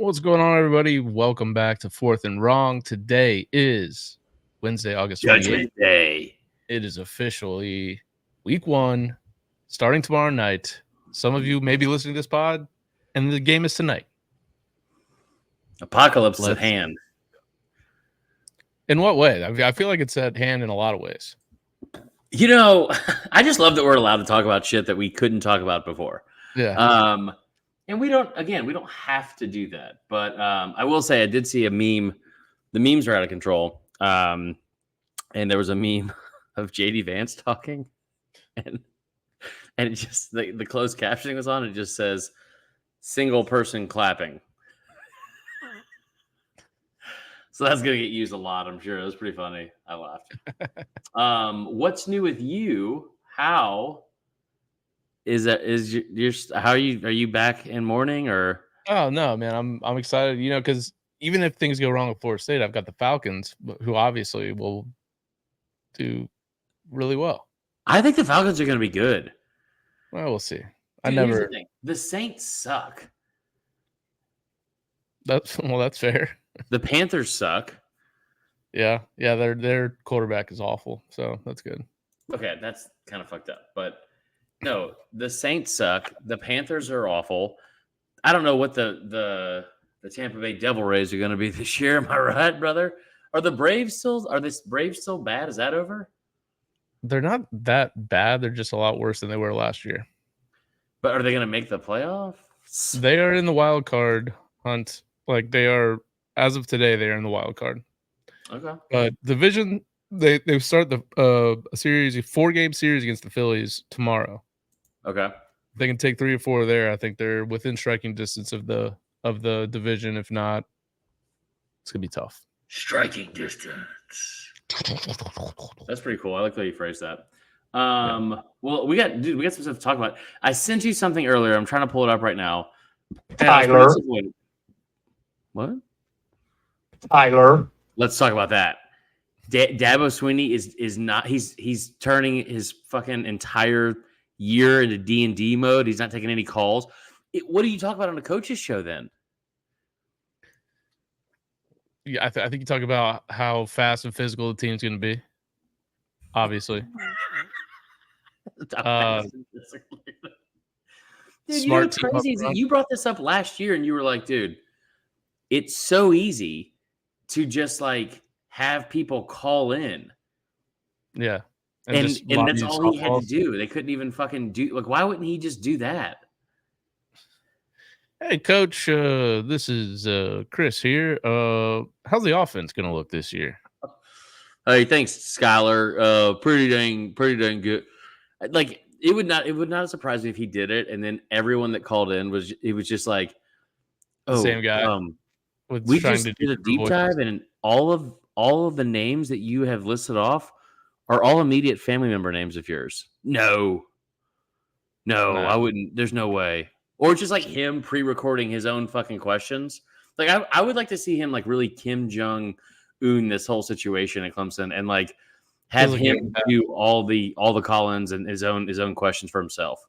What's going on, everybody? Welcome back to Fourth and Wrong. Today is Wednesday, August 28th. Judgment Day. It is officially week one, starting tomorrow night. Some of you may be listening to this pod, and the game is tonight. Apocalypse at hand. In what way? I feel like it's at hand in a lot of ways. You know, I just love that we're allowed to talk about shit that we couldn't talk about before. Yeah. And we don't have to do that. But I will say I did see a meme. The memes are out of control. And there was a meme of JD Vance talking. And it just, the closed captioning was on. It just says, single person clapping. So that's going to get used a lot, I'm sure. It was pretty funny. I laughed. What's new with you? How is that? How are you back in mourning or? Oh no, man, I'm excited. Because even if things go wrong with Florida State, I've got the Falcons, who obviously will do really well. I think the Falcons are going to be good. Well, we'll see. Dude, the Saints suck. That's fair. The Panthers suck. Yeah, their quarterback is awful, so that's good. Okay, that's kind of fucked up, but no, the Saints suck. The Panthers are awful. I don't know what the Tampa Bay Devil Rays are going to be this year. Am I right, brother? Are the Braves still bad? Is that over? They're not that bad. They're just a lot worse than they were last year. But are they going to make the playoffs? They are in the wild card hunt. Like they are, as of today, they are in the wild card. Okay. Division, they start a 4-game series against the Phillies tomorrow. Okay. If they can take 3 or 4 there, I think they're within striking distance of the division. If not, it's gonna be tough. Striking distance. That's pretty cool. I like how you phrased that. Well, we got some stuff to talk about. I sent you something earlier. I'm trying to pull it up right now. Tyler. What? Tyler. Let's talk about that. Dabo Swinney is not. He's turning his fucking entire year into D&D mode. He's not taking any calls. What do you talk about on a coach's show then? Yeah, I think you talk about how fast and physical the team's going to be. Obviously. Dude, you know what's crazy is that you brought this up last year and you were like, dude, it's so easy to just like have people call in. Yeah. And that's all he had to do. They couldn't even fucking do, like, why wouldn't he just do that? Hey, Coach, this is Chris here. How's the offense going to look this year? Hey, thanks, Skylar. Pretty dang good. Like, it would not surprise me if he did it, and then everyone that called in was just like, "Oh, same guy." We just did a deep dive, and all of the names that you have listed off are all immediate family member names of yours. No, I wouldn't. There's no way. Or just like him pre-recording his own fucking questions. Like I would like to see him like really Kim Jong-un this whole situation at Clemson and like have him do all the call-ins and his own questions for himself.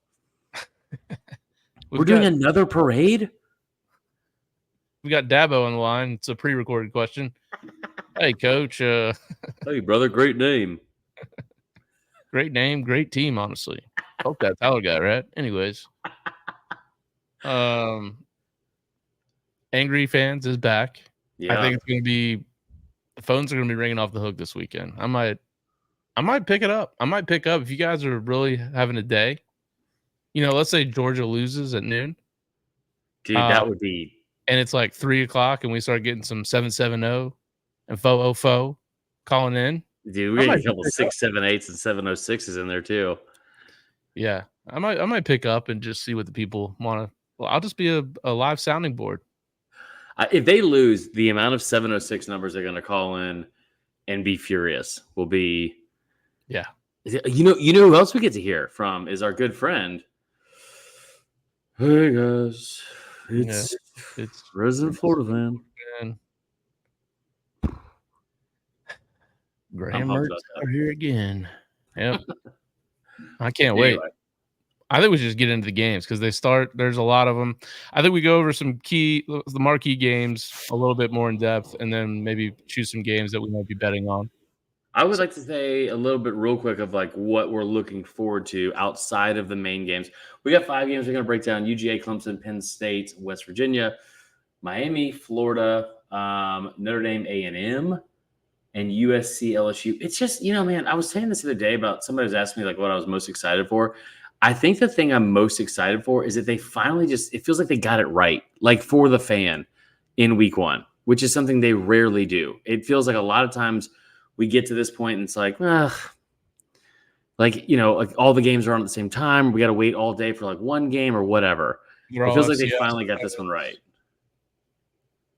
We're doing another parade? We got Dabo on the line. It's a pre-recorded question. Hey, Coach. Hey, brother. Great name. Great name. Great team, honestly. Hope that Tyler guy, right? Anyways. AngryFans is back. Yeah. I think it's going to be – the phones are going to be ringing off the hook this weekend. I might pick it up. I might pick up if you guys are really having a day. Let's say Georgia loses at noon. Dude, that would be – and it's like 3 o'clock, and we start getting some 770 and 404 calling in. Dude, we got a couple 678s and 706s in there too. Yeah, I might pick up and just see what the people want to. Well, I'll just be a live sounding board. If they lose, the amount of 706 numbers they're going to call in and be furious will be. Yeah. You know who else we get to hear from is our good friend. Hey guys, it's resident Florida fan. Graham are here again. Yep. I can't wait. I think we should just get into the games because there's a lot of them. I think we go over the marquee games a little bit more in depth, and then maybe choose some games that we might be betting on. I would like to say a little bit real quick of like what we're looking forward to outside of the main games. We got 5 games we're going to break down: UGA, Clemson, Penn State, West Virginia, Miami, Florida, Notre Dame, A&M, and USC, LSU. It's just, man, I was saying this the other day about somebody was asking me like what I was most excited for. I think the thing I'm most excited for is that they finally it feels like they got it right, like for the fan in week 1, which is something they rarely do. It feels like a lot of times we get to this point and it's like, like all the games are on at the same time. We got to wait all day for like one game or whatever. It feels like they finally got this one right.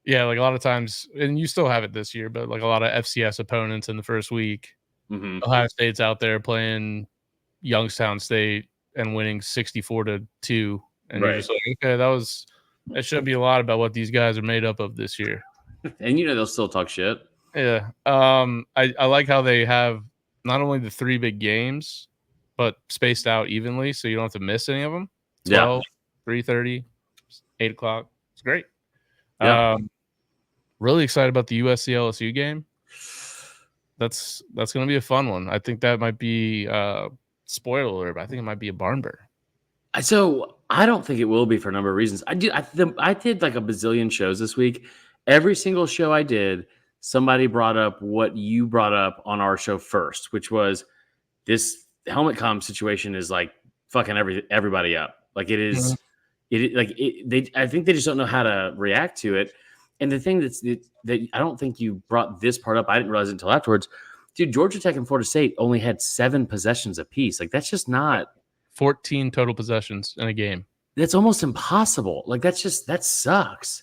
Yeah, like a lot of times, and you still have it this year, but like a lot of FCS opponents in the first week. Mm-hmm. Ohio State's out there playing Youngstown State and winning 64-2, and you're just like, okay, that should be a lot about what these guys are made up of this year. And they'll still talk shit. Yeah. I like how they have not only the 3 big games, but spaced out evenly, so you don't have to miss any of them. 12, 3:30, 8 o'clock. It's great. Yeah. Really excited about the USC LSU game. That's going to be a fun one. I think that might be spoiler alert, but I think it might be a barn burner. So I don't think it will be for a number of reasons. I did like a bazillion shows this week. Every single show I did, somebody brought up what you brought up on our show first, which was this helmet comm situation is like fucking everybody up. Like it is, I think they just don't know how to react to it. And the thing that I don't think you brought this part up, I didn't realize it until afterwards. Dude, Georgia Tech and Florida State only had 7 possessions apiece. Like that's just not 14 total possessions in a game. That's almost impossible. Like that sucks.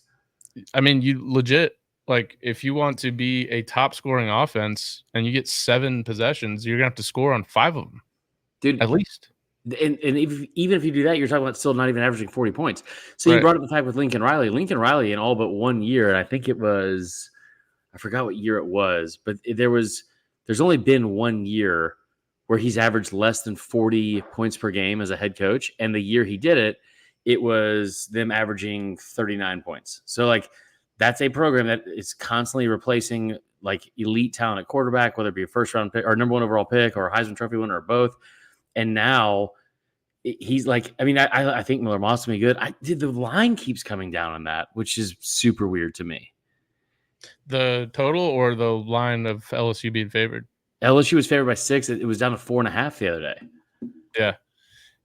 I mean, you legit, like if you want to be a top scoring offense and you get 7 possessions, you're gonna have to score on 5 of them, dude, at least. And even if you do that, you're talking about still not even averaging 40 points. So you brought up the fact with Lincoln Riley. Lincoln Riley in all but 1 year, and I think I forgot what year it was, but there's only been 1 year where he's averaged less than 40 points per game as a head coach. And the year he did it, it was them averaging 39 points. So like that's a program that is constantly replacing like elite talent at quarterback, whether it be a first round pick or number 1 overall pick or a Heisman Trophy winner or both. And now he's like, I mean, I think Miller Moss will be good. The line keeps coming down on that, which is super weird to me. The total or the line of LSU being favored? LSU was favored by 6. It was down to 4.5 the other day.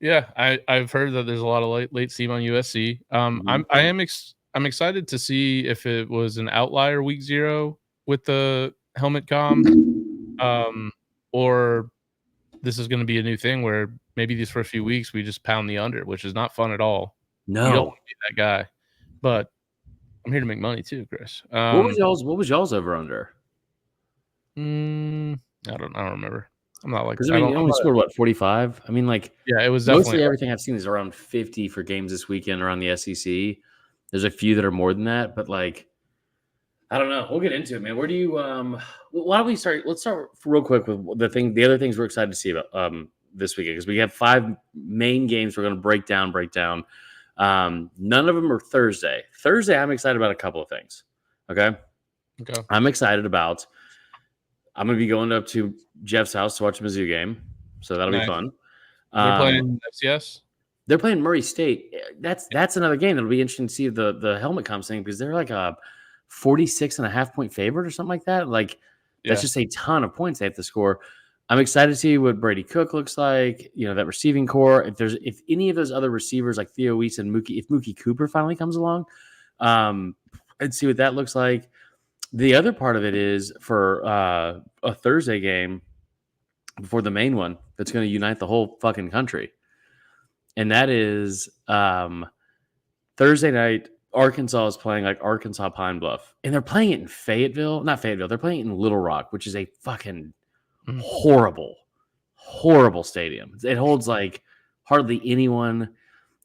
Yeah. I've heard that there's a lot of late steam on USC. I'm excited to see if it was an outlier week 0 with the helmet comm, or this is going to be a new thing where maybe these first few weeks we just pound the under, which is not fun at all. No, you don't want to be that guy, but I'm here to make money too, Chris. What was y'all's over under? I don't remember. I'm not like, because I mean, you only scored what, 45? I mean, like, yeah, it was mostly everything I've seen is around 50 for games this weekend around the SEC. There's a few that are more than that, but like, I don't know. We'll get into it, man. Where do you why don't we start? Let's start real quick with the other things we're excited to see about this weekend, because we have 5 main games we're going to break down. None of them are Thursday. I'm excited about a couple of things. Okay. I'm excited about. I'm going to be going up to Jeff's house to watch a Mizzou game, so that'll be fun. They're playing FCS. They're playing Murray State. That's another game that'll be interesting to see the helmet comp thing, because they're like a 46.5 point favorite or something like that. Like that's just a ton of points they have to score. I'm excited to see what Brady Cook looks like. That receiving core. If any of those other receivers like Theo Weiss and Mookie Cooper finally comes along, I'd see what that looks like. The other part of it is for a Thursday game before the main one that's going to unite the whole fucking country. And that is Thursday night, Arkansas is playing like Arkansas Pine Bluff. And they're playing it in Fayetteville. Not Fayetteville. They're playing it in Little Rock, which is a fucking horrible, horrible stadium. It holds like hardly anyone.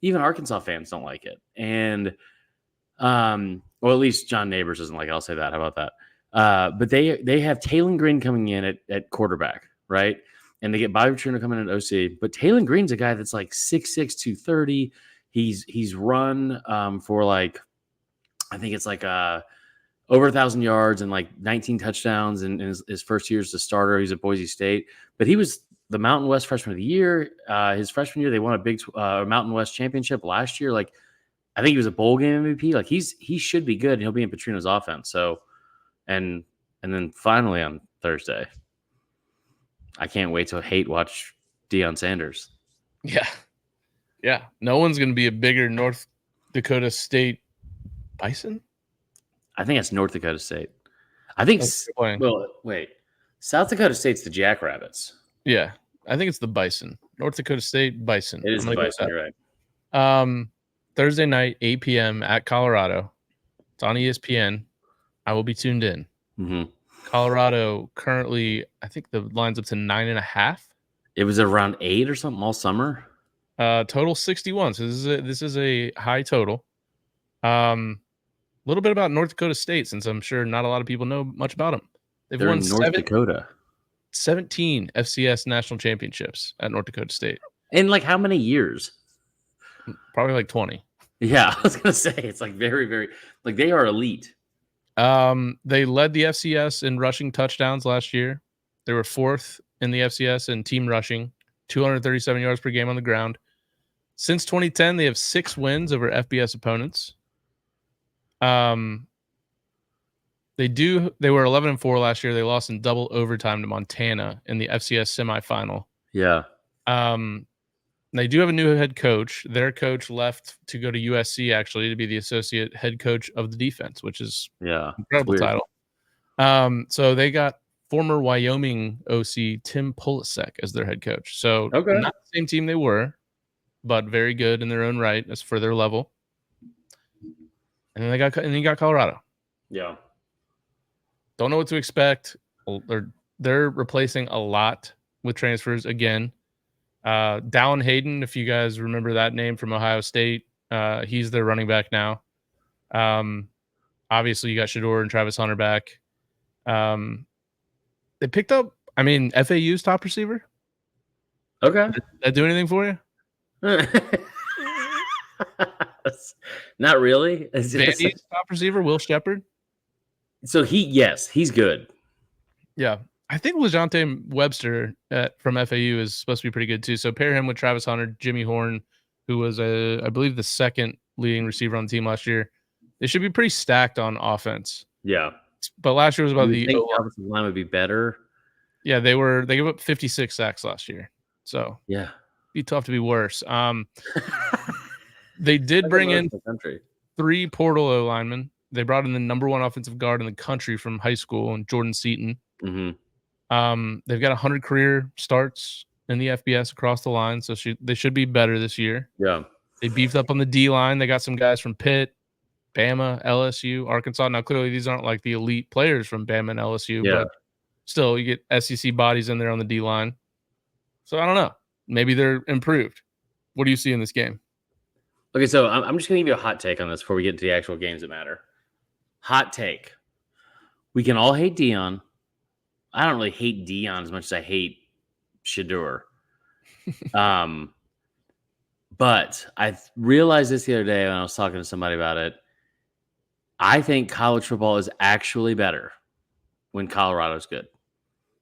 Even Arkansas fans don't like it. And well, at least John Neighbors doesn't like it. I'll say that. How about that? But they have Taylon Green coming in at quarterback, right? and they get Bobby Petrino coming in at OC. But Taylon Green's a guy that's like 6'6", 230. He's run for like, I think it's like over 1,000 yards and like 19 touchdowns in his first year as a starter. He's at Boise State, but he was the Mountain West Freshman of the Year. His freshman year, they won a big Mountain West championship last year. Like, I think he was a bowl game MVP. Like, he should be good, and he'll be in Petrino's offense. So, and then finally on Thursday, I can't wait to watch Deion Sanders. Yeah. No one's going to be a bigger North Dakota State Bison. I think it's North Dakota State. I think. Well, wait. South Dakota State's the Jackrabbits. Yeah, I think it's the Bison. North Dakota State Bison. It is the Bison. You're right. Thursday night, 8 p.m. at Colorado. It's on ESPN. I will be tuned in. Mm-hmm. Colorado currently, I think the line's up to 9.5. It was around 8 or something all summer. Total 61. So this is a high total. A little bit about North Dakota State, since I'm sure not a lot of people know much about them. They've won North Dakota. 17 FCS national championships at North Dakota State. In like how many years? Probably like 20. Yeah, I was gonna say it's like very, very like they are elite. They led the FCS in rushing touchdowns last year. They were 4th in the FCS in team rushing, 237 yards per game on the ground. Since 2010, they have 6 wins over FBS opponents. They were 11-4 last year. They lost in double overtime to Montana in the FCS semifinal. Yeah. They do have a new head coach. Their coach left to go to USC actually to be the associate head coach of the defense, which is incredible title. So they got former Wyoming OC Tim Polasek as their head coach. So not the same team they were, but very good in their own right as for their level. And then you got Colorado. Yeah. Don't know what to expect. They're replacing a lot with transfers again. Dallin Hayden, if you guys remember that name from Ohio State, he's their running back now. Obviously, you got Shador and Travis Hunter back. They picked up, FAU's top receiver. Okay. Did that do anything for you? Not really. Vandy's top receiver, Will Shepard. So he's good. Yeah. I think LeJohntay Webster from FAU is supposed to be pretty good too. So pair him with Travis Hunter, Jimmy Horn, who was I believe the second leading receiver on the team last year. They should be pretty stacked on offense. Yeah. But last year was about the offensive line would be better. Yeah, they gave up 56 sacks last year. So yeah, it'd be tough to be worse. They did bring in 3 portal O linemen. They brought in the number 1 offensive guard in the country from high school, and Jordan Seaton. Mm-hmm. They've got 100 career starts in the FBS across the line, so they should be better this year. Yeah. They beefed up on the D line. They got some guys from Pitt, Bama, LSU, Arkansas. Now, clearly, these aren't like the elite players from Bama and LSU, but still, you get SEC bodies in there on the D line. So I don't know. Maybe they're improved. What do you see in this game? Okay, so I'm just going to give you a hot take on this before we get into the actual games that matter. Hot take. We can all hate Deion. I don't really hate Deion as much as I hate Shador. But I realized this the other day when I was talking to somebody about it. I think college football is actually better when Colorado's good.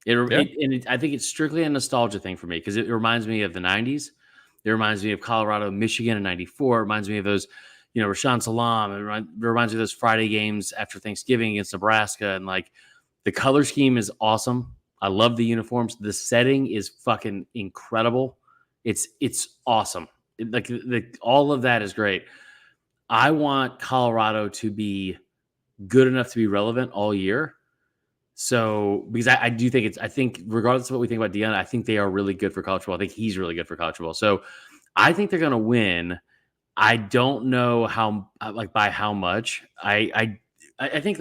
I think it's strictly a nostalgia thing for me because it reminds me of the 90s. It reminds me of Colorado, Michigan in 94. It reminds me of those, Rashaan Salam. It reminds me of those Friday games after Thanksgiving against Nebraska. And like the color scheme is awesome. I love the uniforms. The setting is fucking incredible. It's awesome. All of that is great. I want Colorado to be good enough to be relevant all year. So, because I do think I think regardless of what we think about Deion, I think they are really good for college football. I think he's really good for college football. So I think they're going to win. I don't know by how much. I think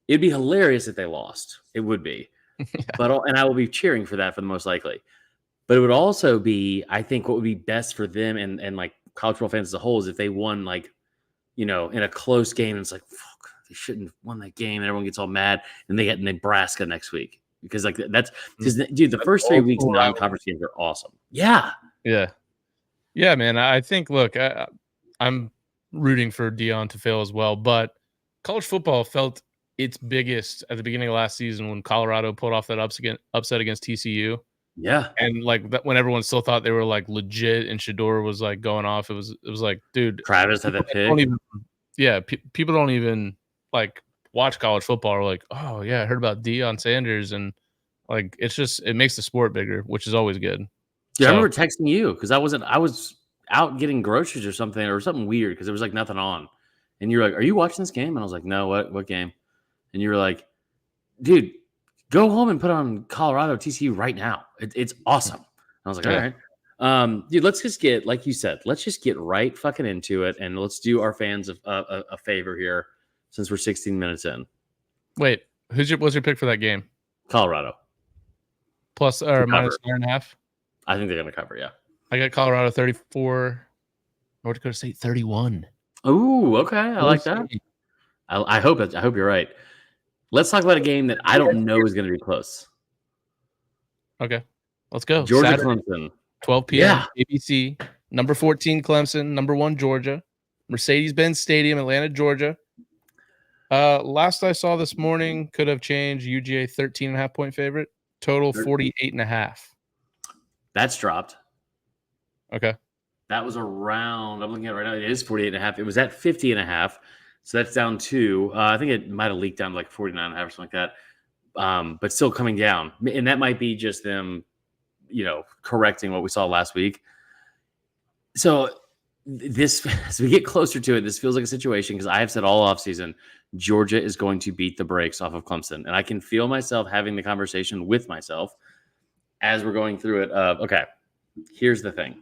it'd be hilarious if they lost. It would be, and I will be cheering for that for the most likely. But it would also be, I think, what would be best for them and like college football fans as a whole is if they won in a close game and it's like, fuck, they shouldn't have won that game and everyone gets all mad and they get Nebraska next week. because like that's because dude, the first 3 weeks non-conference games are awesome. Yeah, man. I think I'm rooting for Deion to fail as well, but college football felt its biggest at the beginning of last season when Colorado pulled off that upset against TCU. Yeah, and like that, when everyone still thought they were like legit and Shador was like going off, it was like, dude, Travis had that pick. People don't even like watch college football. Are like, oh yeah, I heard about Deion Sanders, and like it makes the sport bigger, which is always good. Dude, I remember texting you because I was out getting groceries or something weird because there was like nothing on, and you were like, "Are you watching this game?" And I was like, "No, what game?" And you were like, "Dude, go home and put on Colorado TCU right now. It's awesome." And I was like, "All right, dude, let's just get like you said, let's just get right fucking into it, and let's do our fans a favor here since we're 16 minutes in." Wait, what's your pick for that game? Colorado plus or minus 9.5. I think they're going to cover, yeah. I got Colorado 34, North Dakota State 31. Oh, okay. I like that. I hope you're right. Let's talk about a game that I don't know is going to be close. Okay. Let's go. Georgia Clemson. 12 p.m. ABC. Number 14 Clemson, number 1 Georgia. Mercedes-Benz Stadium, Atlanta, Georgia. Last I saw this morning, could have changed. UGA 13.5 point favorite. Total 48.5. That's dropped. Okay. That was around, I'm looking at it right now, it is 48.5. It was at 50.5. So that's down 2. I think it might have leaked down to like 49.5 or something like that. But still coming down. And that might be just them, correcting what we saw last week. So as we get closer to it, this feels like a situation because I have said all offseason, Georgia is going to beat the brakes off of Clemson. And I can feel myself having the conversation with myself as we're going through it of, okay, here's the thing.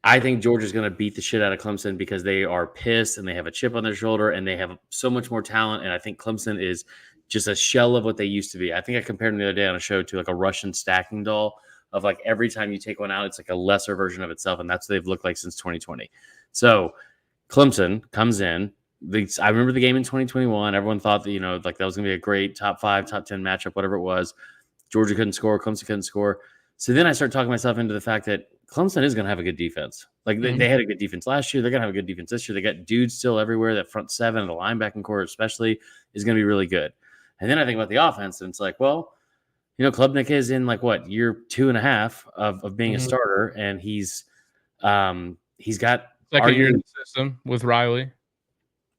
I think Georgia's going to beat the shit out of Clemson because they are pissed and they have a chip on their shoulder and they have so much more talent. And I think Clemson is just a shell of what they used to be. I think I compared them the other day on a show to like a Russian stacking doll of like every time you take one out, it's like a lesser version of itself. And that's what they've looked like since 2020. So Clemson comes in. I remember the game in 2021. Everyone thought that, like that was going to be a great top 5, top 10 matchup, whatever it was. Georgia couldn't score. Clemson couldn't score. So then I start talking myself into the fact that Clemson is going to have a good defense. Like they had a good defense last year. They're going to have a good defense this year. They got dudes still everywhere. That front 7, the linebacking core especially, is going to be really good. And then I think about the offense, and it's like, well, Klubnik is in like what, year 2.5 of being a starter, and he's got second year in the system with Riley.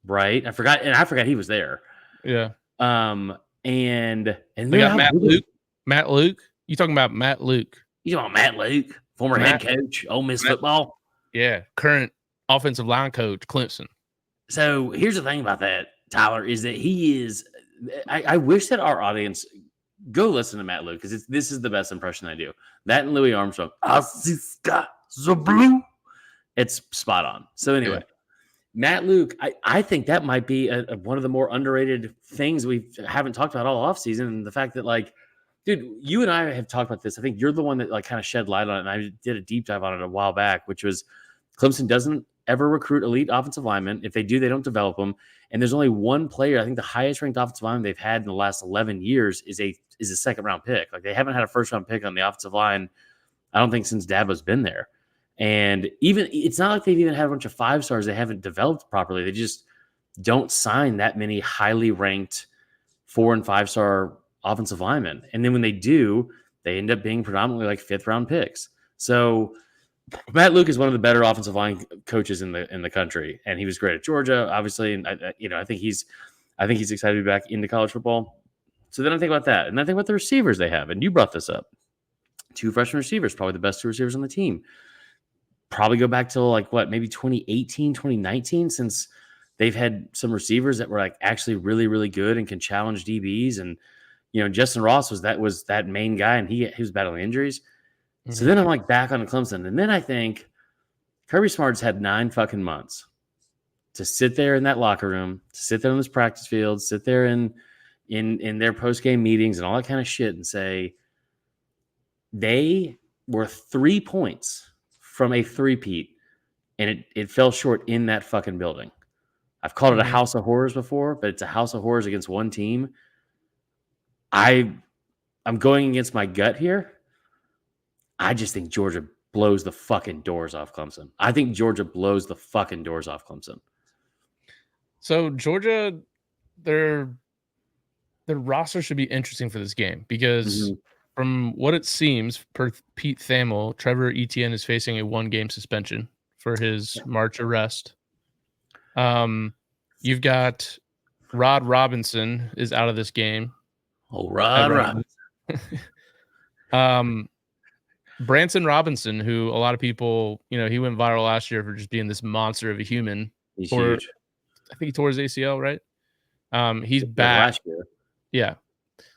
Right. I forgot he was there. Yeah. And they got Matt Luke. You talking about Matt Luke? You talking about Matt Luke, former head coach, Ole Miss football? Yeah, current offensive line coach, Clemson. So here's the thing about that, Tyler, is that he is. I wish that our audience go listen to Matt Luke because this is the best impression I do. That and Louis Armstrong. I see sky so blue. It's spot on. So anyway. Yeah. Matt Luke, I think that might be one of the more underrated things we haven't talked about all offseason. And the fact that, like, dude, you and I have talked about this. I think you're the one that, like, kind of shed light on it. And I did a deep dive on it a while back, which was Clemson doesn't ever recruit elite offensive linemen. If they do, they don't develop them. And there's only one player, I think the highest ranked offensive lineman they've had in the last 11 years is a second round pick. Like, they haven't had a first round pick on the offensive line, I don't think, since Dabo's been there. And even it's not like they've even had a bunch of 5 stars they haven't developed properly. They just don't sign that many highly ranked 4 and 5 star offensive linemen. And then when they do, they end up being predominantly like 5th round picks. So Matt Luke is one of the better offensive line coaches in the country, and he was great at Georgia, obviously. And I think he's excited to be back into college football. So then I think about that, and I think about the receivers they have. And you brought this up: 2 freshman receivers, probably the best 2 receivers on the team. Probably go back to like what, maybe 2018, 2019, since they've had some receivers that were like actually really, really good and can challenge DBs. And Justin Ross was that main guy, and he was battling injuries. Mm-hmm. So then I'm like back on Clemson, and then I think Kirby Smart's had 9 fucking months to sit there in that locker room, to sit there on this practice field, sit there in their post game meetings and all that kind of shit, and say they were 3 points from a three-peat, and it fell short in that fucking building. I've called it a house of horrors before, but it's a house of horrors against one team. I I'm going against my gut here. I just think Georgia blows the fucking doors off Clemson. I think Georgia blows the fucking doors off Clemson. So Georgia, their roster should be interesting for this game because from what it seems, per Pete Thamel, Trevor Etienne is facing a 1-game suspension for his March arrest. You've got Rod Robinson is out of this game. Oh, Rod Robinson. Branson Robinson, who a lot of people, he went viral last year for just being this monster of a human. He's huge. I think he tore his ACL, right? He's back last year. Yeah.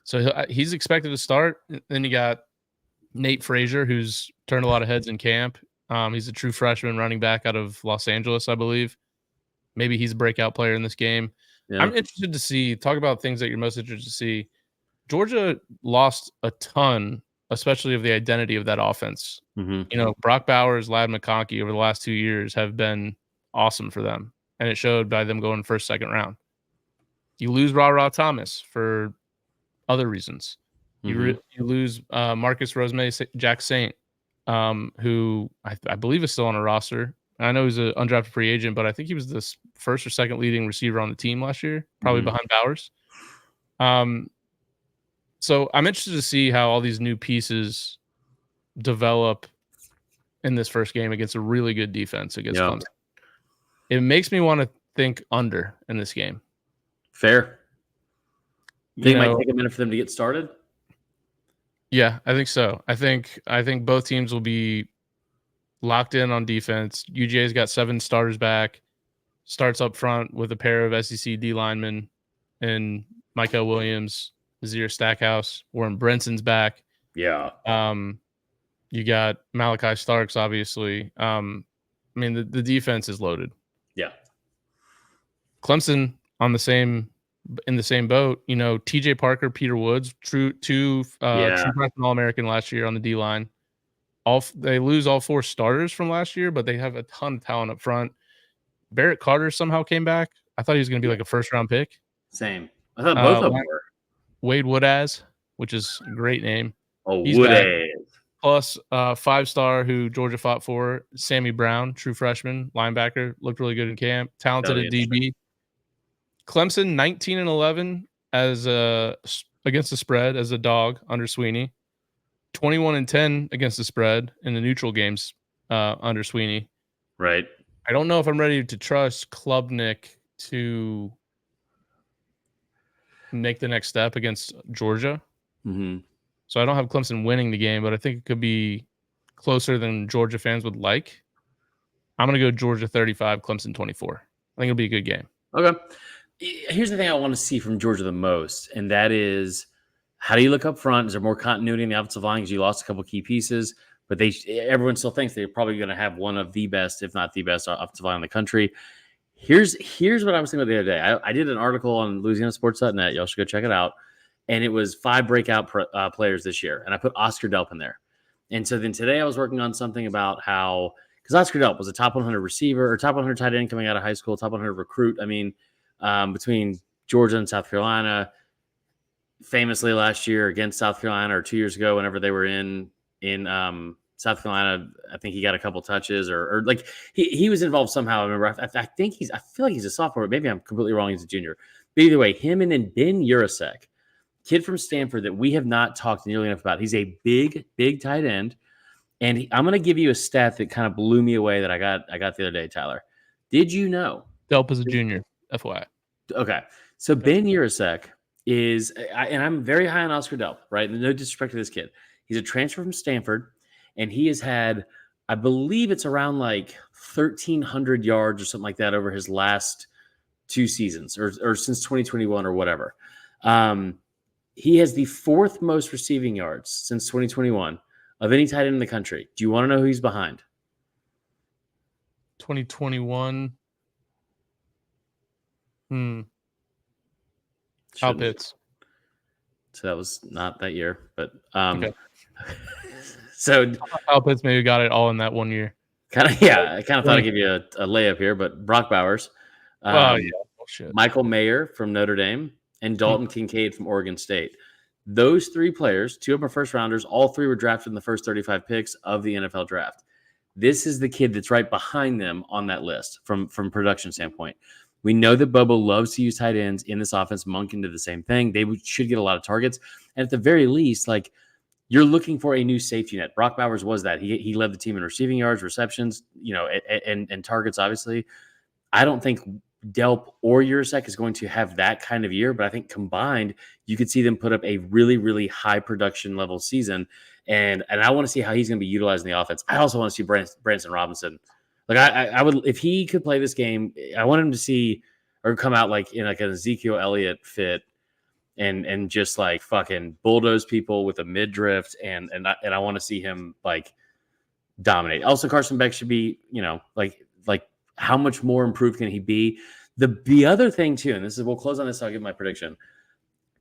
So he's expected to start. Then you got Nate Frazier, who's turned a lot of heads in camp. He's a true freshman running back out of Los Angeles, I believe. Maybe he's a breakout player in this game. Yeah. I'm interested to talk about things that you're most interested to see. Georgia lost a ton, especially of the identity of that offense. Brock Bowers, Ladd McConkey over the last 2 years have been awesome for them. And it showed by them going first, second round. You lose Ra Thomas for other reasons. You lose Marcus Rosemay, Jack Saint, who I believe is still on a roster. I know he's an undrafted free agent, but I think he was the first or second leading receiver on the team last year, probably behind Bowers. So I'm interested to see how all these new pieces develop in this first game against a really good defense against Clemson. It makes me want to think under in this game. Fair. You think it might take a minute for them to get started? Yeah, I think so. I think both teams will be locked in on defense. UGA's got 7 starters back, starts up front with a pair of SEC D linemen and Michael Williams, Nazir Stackhouse, Warren Brenson's back. Yeah. You got Malachi Starks, obviously. The defense is loaded. Yeah. Clemson in the same boat. TJ Parker, Peter Woods, true freshman All-American last year on the D line. They lose all 4 starters from last year, but they have a ton of talent up front. Barrett Carter somehow came back. I thought he was going to be like a first-round pick. Same. I thought both of them were. Wade Woodaz, which is a great name. Oh, Woodaz. Plus 5-star who Georgia fought for, Sammy Brown, true freshman, linebacker, looked really good in camp, talented at DB. Clemson 19-11 against the spread as a dog under Sweeney. 21-10 against the spread in the neutral games under Sweeney. Right. I don't know if I'm ready to trust Klubnik to make the next step against Georgia. So I don't have Clemson winning the game, but I think it could be closer than Georgia fans would like. I'm going to go Georgia 35, Clemson 24. I think it'll be a good game. Okay. Here's the thing I want to see from Georgia the most, and that is, how do you look up front? Is there more continuity in the offensive line because you lost a couple key pieces? But everyone still thinks they're probably going to have one of the best, if not the best, offensive line in the country. Here's what I was thinking about the other day. I did an article on LouisianaSports.net. Y'all should go check it out. And it was 5 breakout players this year. And I put Oscar Delp in there. And so then today I was working on something about how, because Oscar Delp was a top 100 receiver or top 100 tight end coming out of high school, top 100 recruit. Between Georgia and South Carolina, famously last year against South Carolina, or 2 years ago, whenever they were in South Carolina, I think he got a couple touches or like he was involved somehow. I remember, I feel like he's a sophomore, but maybe I'm completely wrong. He's a junior. But either way, him and then Ben Urasek, kid from Stanford that we have not talked nearly enough about. He's a big tight end. And I'm going to give you a stat that kind of blew me away that I got the other day, Tyler. Did you know? Delp is a junior, FYI. Okay. So Ben Urasek is, and I'm very high on Oscar Delp, right? No disrespect to this kid. He's a transfer from Stanford, and he has had, I believe it's around like 1,300 yards or something like that over his last 2 seasons or since 2021 or whatever. He has the 4th most receiving yards since 2021 of any tight end in the country. Do you want to know who he's behind? 2021. Kyle Pitts. So that was not that year, but okay. So Kyle Pitts maybe got it all in that 1 year. I kind of thought I'd give you a layup here, but Brock Bowers, yeah. Bullshit. Michael Mayer from Notre Dame, and Dalton Kincaid from Oregon State. Those 3 players, 2 of them are first rounders, all 3 were drafted in the first 35 picks of the NFL draft. This is the kid that's right behind them on that list from production standpoint. We know that Bobo loves to use tight ends in this offense. Monk can do the same thing. They should get a lot of targets. And at the very least, like, you're looking for a new safety net. Brock Bowers was that. He led the team in receiving yards, receptions, and targets, obviously. I don't think Delp or Urasek is going to have that kind of year, but I think combined, you could see them put up a really, really high production level season. And I want to see how he's going to be utilized in the offense. I also want to see Branson Robinson. Like I would, if he could play this game, I want him to see or come out like in like an Ezekiel Elliott fit and just like fucking bulldoze people with a mid drift. And I want to see him like dominate. Also, Carson Beck should be, like how much more improved can he be? The other thing too, and we'll close on this. I'll give my prediction.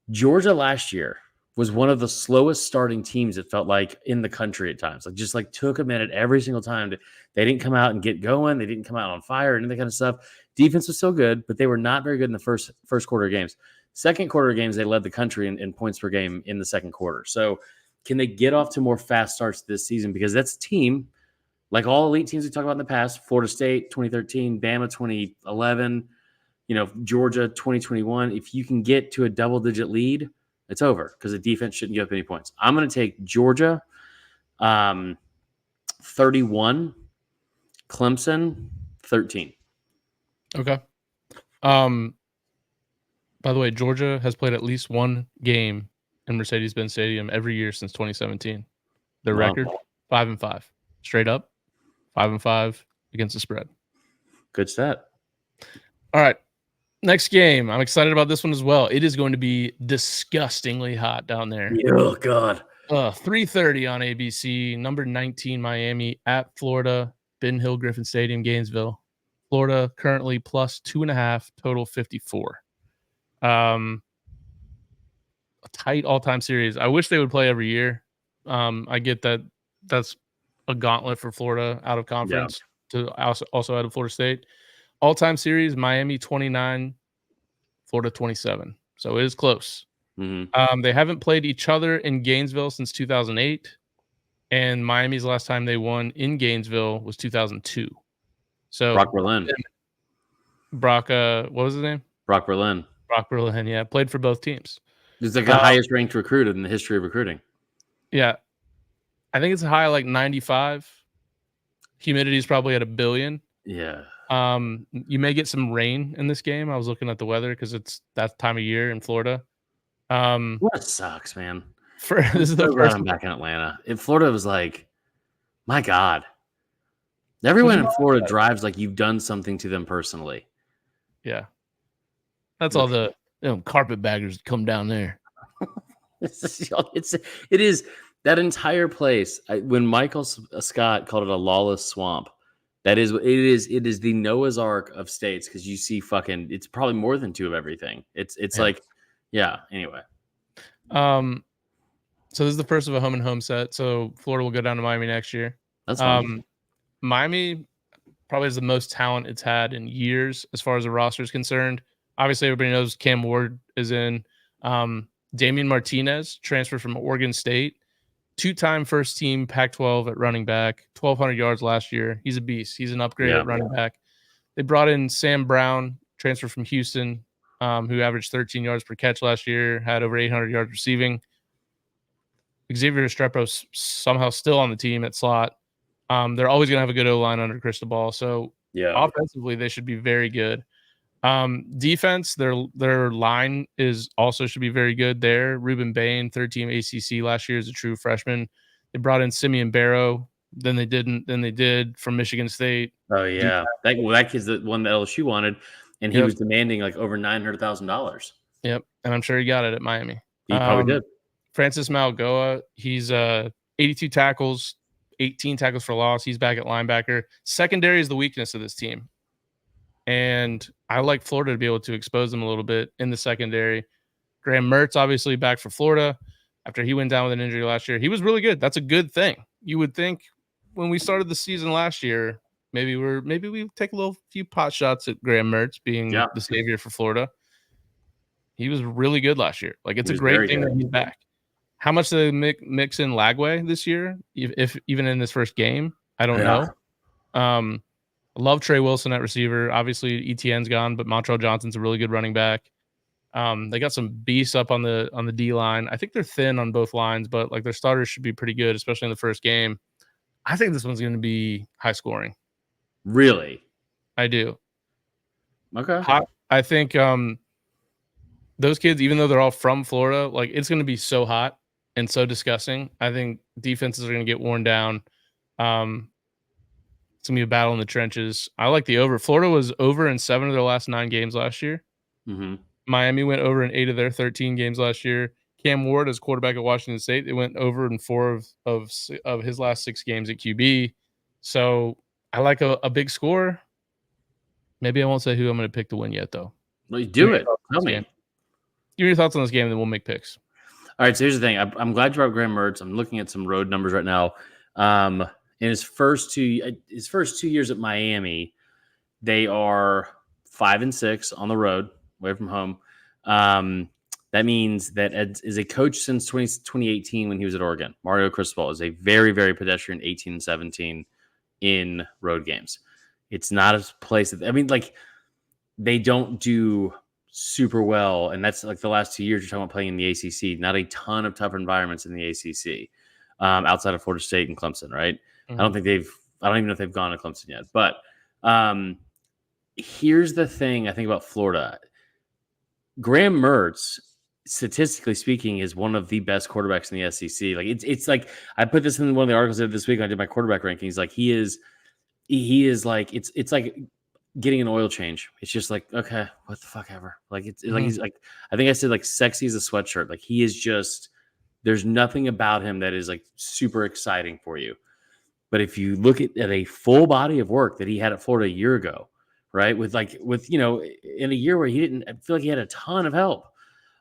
Georgia last year was one of the slowest starting teams, it felt like, in the country at times. Like, just like took a minute every single time. They didn't come out and get going. They didn't come out on fire and that kind of stuff. Defense was still good, but they were not very good in the first quarter games. Second quarter games, they led the country in points per game in the second quarter. So can they get off to more fast starts this season? Because that's a team, like all elite teams we talked about in the past, Florida State 2013, Bama 2011, Georgia 2021. If you can get to a double-digit lead, it's over because the defense shouldn't give up any points. I'm going to take Georgia 31, Clemson 13. Okay. By the way, Georgia has played at least one game in Mercedes-Benz Stadium every year since 2017. Their record, 5-5. Straight up, 5-5 against the spread. Good stat. All right. Next game. I'm excited about this one as well. It is going to be disgustingly hot down there. Oh, God. 3:30 on ABC. Number 19, Miami at Florida. Ben Hill Griffin Stadium, Gainesville. Florida currently plus 2.5, total 54. A tight all-time series. I wish they would play every year. I get that that's a gauntlet for Florida out of conference to also out of Florida State. All-time series, Miami 29, Florida 27. So it is close. Mm-hmm. They haven't played each other in Gainesville since 2008, and Miami's last time they won in Gainesville was 2002. So Brock Berlin. What was his name? Brock Berlin. Brock Berlin, yeah. Played for both teams. He's like the highest ranked recruit in the history of recruiting. Yeah. I think it's a high like 95. Humidity is probably at 1 billion. Yeah. You may get some rain in this game. I was looking at the weather because it's that time of year in Florida. What sucks, man. This is the first I'm back in Atlanta. In Florida, it was like, my God. Everyone in Florida drives like you've done something to them personally. Yeah. That's all the carpetbaggers come down there. It is that entire place. When Michael Scott called it a lawless swamp, it is the Noah's Ark of states because you see it's probably more than 2 of everything. It's like, yeah. Anyway, so this is the first of a home and home set. So Florida will go down to Miami next year. That's fine. Miami probably has the most talent it's had in years as far as the roster is concerned. Obviously, everybody knows Cam Ward is in. Damian Martinez transferred from Oregon State, 2-time first team Pac-12 at running back, 1,200 yards last year. He's a beast. He's an upgrade at running back. They brought in Sam Brown, transfer from Houston, who averaged 13 yards per catch last year, had over 800 yards receiving. Xavier Restrepo's somehow still on the team at slot. They're always going to have a good O-line under Cristobal. So offensively, they should be very good. Defense, their line should be very good there. Ruben Bain, third team ACC last year as a true freshman. They brought in Simeon Barrow. Then they didn't. Then they did from Michigan State. Oh yeah, that kid's the one that LSU wanted, and he was demanding like over $900,000. Yep, and I'm sure he got it at Miami. He probably did. Francis Malgoa, he's 82 tackles, 18 tackles for loss. He's back at linebacker. Secondary is the weakness of this team. And I like Florida to be able to expose them a little bit in the secondary. Graham Mertz, obviously, back for Florida after he went down with an injury last year. He was really good. That's a good thing. You would think when we started the season last year, maybe we take a few pot shots at Graham Mertz being the savior for Florida. He was really good last year. Like, it's a great thing that he's back. How much do they mix in Lagway this year? If even in this first game, I don't know. I love Trey Wilson at receiver. Obviously, ETN's gone, but Montrell Johnson's a really good running back. They got some beasts up on the D line. I think they're thin on both lines, but like their starters should be pretty good, especially in the first game. I think this one's going to be high scoring. Really? I do. Okay. I think those kids, even though they're all from Florida, like it's going to be so hot and so disgusting. I think defenses are going to get worn down. It's going to be a battle in the trenches. I like the over. Florida was over in 7 of their last 9 games last year. Mm-hmm. Miami went over in 8 of their 13 games last year. Cam Ward, as quarterback at Washington State, they went over in 4 of his last 6 games at QB. So I like a big score. Maybe I won't say who I'm going to pick to win yet, though. Well, you do it. Tell me. Give me your thoughts on this game, and then we'll make picks. All right, so here's the thing. I'm glad you brought Graham Mertz. I'm looking at some road numbers right now. In his first 2 years at Miami, they are 5-6 on the road, away from home. That means that as a coach since 2018 when he was at Oregon, Mario Cristobal is a very, very pedestrian 18-17 in road games. It's not a place that, I mean, like, they don't do super well, and that's like the last 2 years you're talking about playing in the ACC. Not a ton of tough environments in the ACC outside of Florida State and Clemson, right? Mm-hmm. I don't even know if they've gone to Clemson yet. But here's the thing I think about Florida. Graham Mertz, statistically speaking, is one of the best quarterbacks in the SEC. Like it's like, I put this in one of the articles I did this week when I did my quarterback rankings. Like he is like, it's like getting an oil change. It's just like, okay, what the fuck ever. Like it's like he's like, I think I said like sexy as a sweatshirt. Like he is just, there's nothing about him that is like super exciting for you. But if you look at a full body of work that he had at Florida a year ago, right, with in a year where he didn't, I feel like he had a ton of help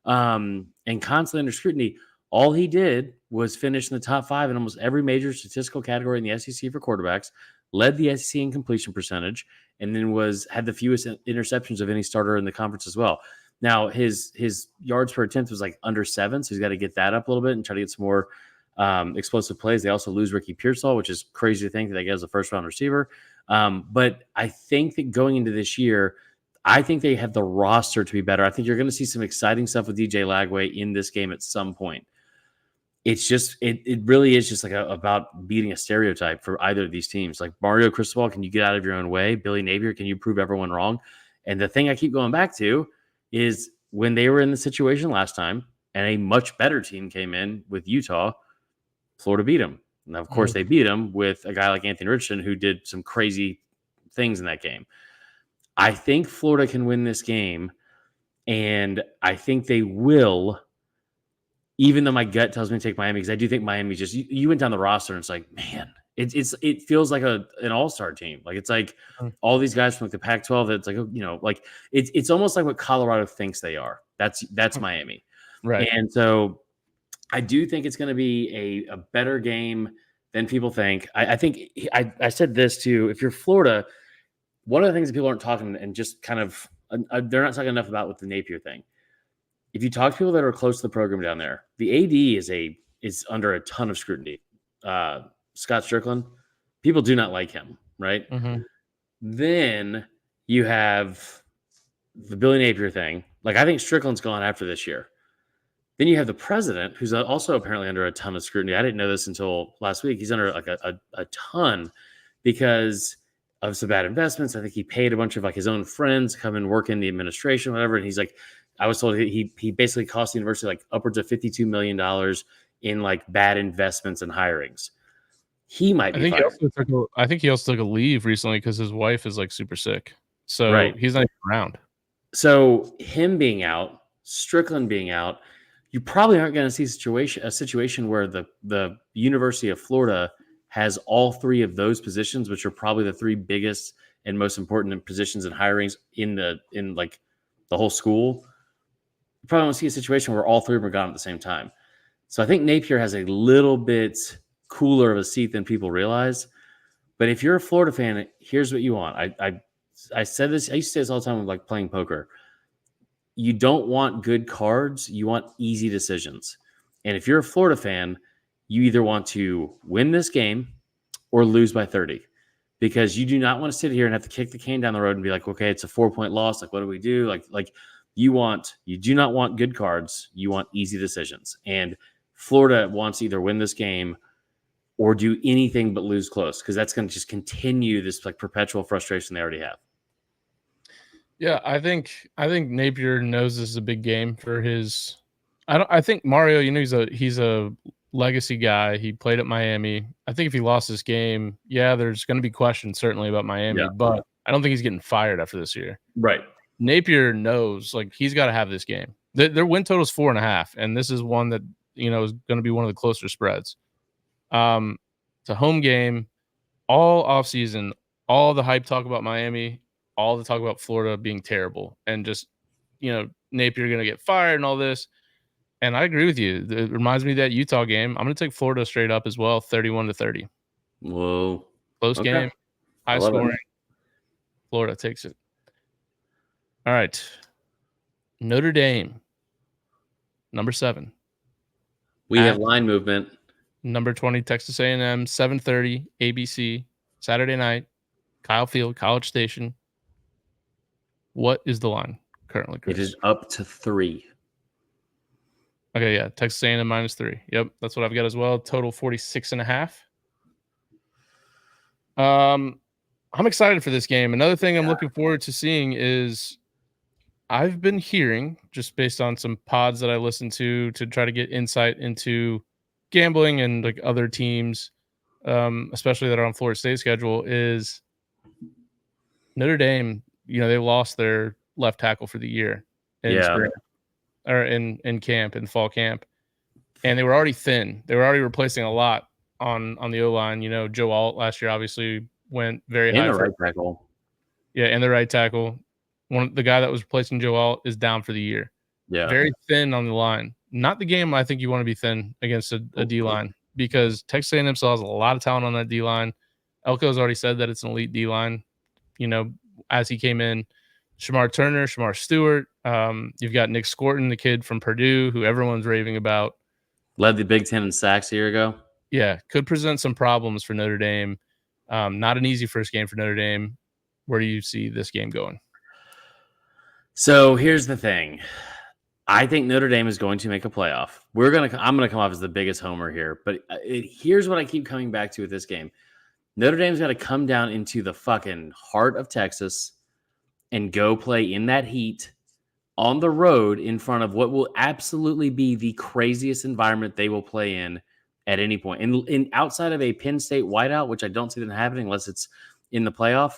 and constantly under scrutiny, all he did was finish in the top 5 in almost every major statistical category in the SEC for quarterbacks, led the SEC in completion percentage, and then had the fewest interceptions of any starter in the conference as well. Now, his yards per attempt was like under 7, so he's got to get that up a little bit and try to get some more explosive plays. They also lose Ricky Pearsall, which is crazy to think that they get as a first-round receiver. But I think that going into this year, I think they have the roster to be better. I think you're going to see some exciting stuff with DJ Lagway in this game at some point. It's just, it really is just like about beating a stereotype for either of these teams. Like Mario Cristobal, can you get out of your own way? Billy Napier, can you prove everyone wrong? And the thing I keep going back to is when they were in the situation last time and a much better team came in with Utah, Florida beat them. Now, of course, they beat them with a guy like Anthony Richardson who did some crazy things in that game. I think Florida can win this game, and I think they will, even though my gut tells me to take Miami, because I do think Miami just, you went down the roster and it's like, man, it feels like an all-star team. Like it's like all these guys from like the Pac-12. It's like, like it's almost like what Colorado thinks they are. That's Miami. Right. And so I do think it's going to be a better game than people think. I think I said this too. If you're Florida, one of the things that people aren't talking and just kind of, they're not talking enough about with the Napier thing. If you talk to people that are close to the program down there, the AD is under a ton of scrutiny. Scott Strickland, people do not like him, right? Mm-hmm. Then you have the Billy Napier thing. Like I think Strickland's gone after this year. Then you have the president, who's also apparently under a ton of scrutiny. I didn't know this until last week. He's under like a ton because of some bad investments. I think he paid a bunch of like his own friends to come and work in the administration, whatever. And he's like, I was told he basically cost the university like upwards of $52 million in like bad investments and hirings. He might be fired. I think he also took a leave recently because his wife is like super sick. So he's not even around. So him being out, Strickland being out, you probably aren't going to see a situation where the University of Florida has all 3 of those positions, which are probably the 3 biggest and most important positions and hirings in like the whole school. You probably won't see a situation where all 3 of them are gone at the same time. So I think Napier has a little bit cooler of a seat than people realize. But if you're a Florida fan, here's what you want. I said this. I used to say this all the time with like playing poker. You don't want good cards. You want easy decisions. And if you're a Florida fan, you either want to win this game or lose by 30, because you do not want to sit here and have to kick the can down the road and be like, okay, it's a 4-point loss. Like, what do we do? Like you do not want good cards. You want easy decisions. And Florida wants to either win this game or do anything but lose close, because that's going to just continue this like perpetual frustration they already have. Yeah, I think Napier knows this is a big game for his. I think Mario, he's a legacy guy. He played at Miami. I think if he lost this game, there's going to be questions certainly about Miami, but I don't think he's getting fired after this year. Right. Napier knows like he's got to have this game. Their win total is 4.5, and this is one that is going to be one of the closer spreads. It's a home game, all offseason, all the hype talk about Miami, all the talk about Florida being terrible, and just Napier going to get fired and all this. And I agree with you. It reminds me of that Utah game. I'm going to take Florida straight up as well, 31-30. Whoa. Close game, high scoring. Florida takes it. All right. Notre Dame, number 7. We have line movement. Number 20, Texas A&M, 7:30, ABC, Saturday night, Kyle Field, College Station. What is the line currently, Chris? It is up to 3. Okay, yeah, Texas A&M -3. Yep, that's what I've got as well. Total 46.5. I'm excited for this game. Another thing I'm looking forward to seeing is I've been hearing, just based on some pods that I listen to try to get insight into gambling and like other teams, especially that are on Florida State's schedule, is Notre Dame. They lost their left tackle for the year in spring, or in camp, in fall camp, and they were already thin. They were already replacing a lot on the O-line. Joe Alt last year obviously went very high. And the right tackle. Yeah, and the right tackle. The guy that was replacing Joe Alt is down for the year. Yeah. Very thin on the line. Not the game I think you want to be thin against a D-line, because Texas A&M still has a lot of talent on that D-line. Elko's already said that it's an elite D-line, as he came in. Shamar Turner, Shamar Stewart. You've got Nick Scorton, the kid from Purdue, who everyone's raving about. Led the Big Ten in sacks a year ago. Yeah, could present some problems for Notre Dame. Not an easy first game for Notre Dame. Where do you see this game going? So here's the thing. I think Notre Dame is going to make a playoff. I'm going to come off as the biggest homer here, but here's what I keep coming back to with this game. Notre Dame's got to come down into the fucking heart of Texas and go play in that heat on the road in front of what will absolutely be the craziest environment they will play in at any point. And outside of a Penn State whiteout, which I don't see them happening unless it's in the playoff,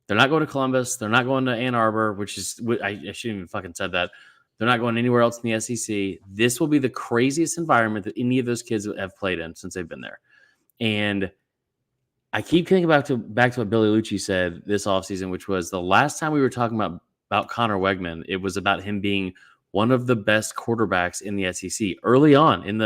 they're not going to Columbus. They're not going to Ann Arbor, which is – I shouldn't even fucking said that. They're not going anywhere else in the SEC. This will be the craziest environment that any of those kids have played in since they've been there. And I keep thinking back to what Billy Lucci said this offseason, which was the last time we were talking about Connor Wegman, it was about him being one of the best quarterbacks in the SEC early on in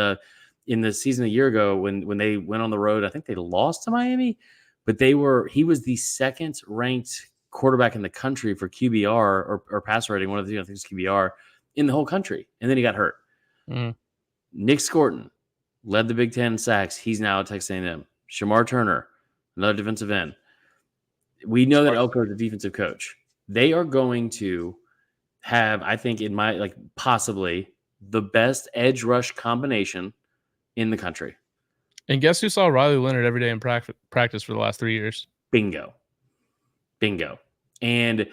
the season a year ago when they went on the road. I think they lost to Miami, but he was the second ranked quarterback in the country for QBR or passer rating. One of the two, I think it's QBR, in the whole country. And then he got hurt. Nick Scorton led the Big Ten in sacks. He's now at Texas A&M. Shamar Turner, another defensive end. We know that Elko is a defensive coach. They are going to have, I think, possibly the best edge rush combination in the country. And guess who saw Riley Leonard every day in practice for the last 3 years? Bingo. And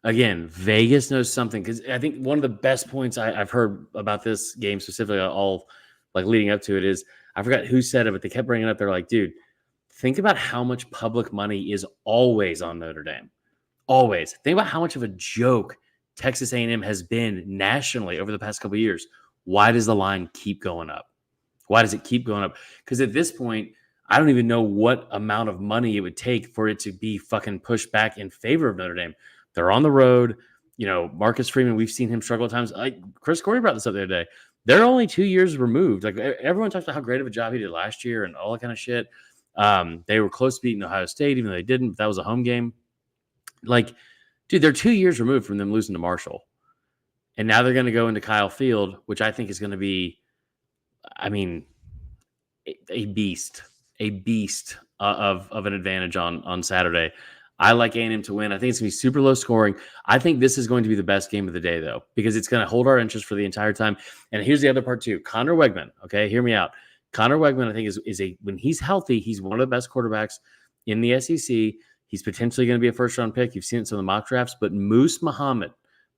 again, Vegas knows something, because I think one of the best points I've heard about this game specifically, all like leading up to it, is I forgot who said it, but they kept bringing it up. They're like, dude, think about how much public money is always on Notre Dame. Always. Think about how much of a joke Texas A&M has been nationally over the past couple of years. Why does the line keep going up? Why does it keep going up? Because at this point, I don't even know what amount of money it would take for it to be fucking pushed back in favor of Notre Dame. They're on the road. Marcus Freeman, we've seen him struggle at times. Chris Corey brought this up the other day. They're only 2 years removed. Like, everyone talks about how great of a job he did last year and all that kind of shit. They were close to beating Ohio State, even though they didn't. But that was a home game. Like, dude, they're 2 years removed from them losing to Marshall. And now they're going to go into Kyle Field, which I think is going to be I mean, a beast of an advantage on Saturday. I like A&M to win. I think it's going to be super low scoring. I think this is going to be the best game of the day, though, because it's going to hold our interest for the entire time. And here's the other part, too. Connor Wegman, okay, hear me out. Connor Wegman, I think, is when he's healthy, he's one of the best quarterbacks in the SEC. He's potentially going to be a first-round pick. You've seen it in some of the mock drafts. But Moose Muhammad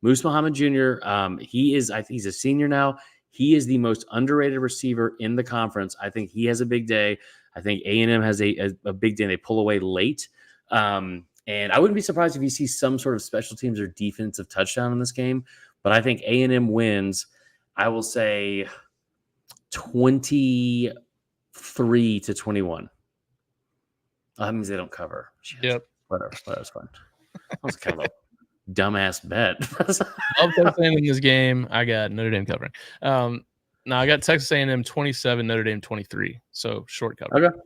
Jr., he's a senior now. He is the most underrated receiver in the conference. I think he has a big day. I think A&M has a big day, and they pull away late. And I wouldn't be surprised if you see some sort of special teams or defensive touchdown in this game. But I think A&M wins, I will say 23-21. That means they don't cover. Shit. Yep. Whatever. That's fine. That was kind of a dumbass bet. Love Texas A&M in this game. I got Notre Dame covering. No, I got Texas A&M 27, Notre Dame 23. So short cover. Okay.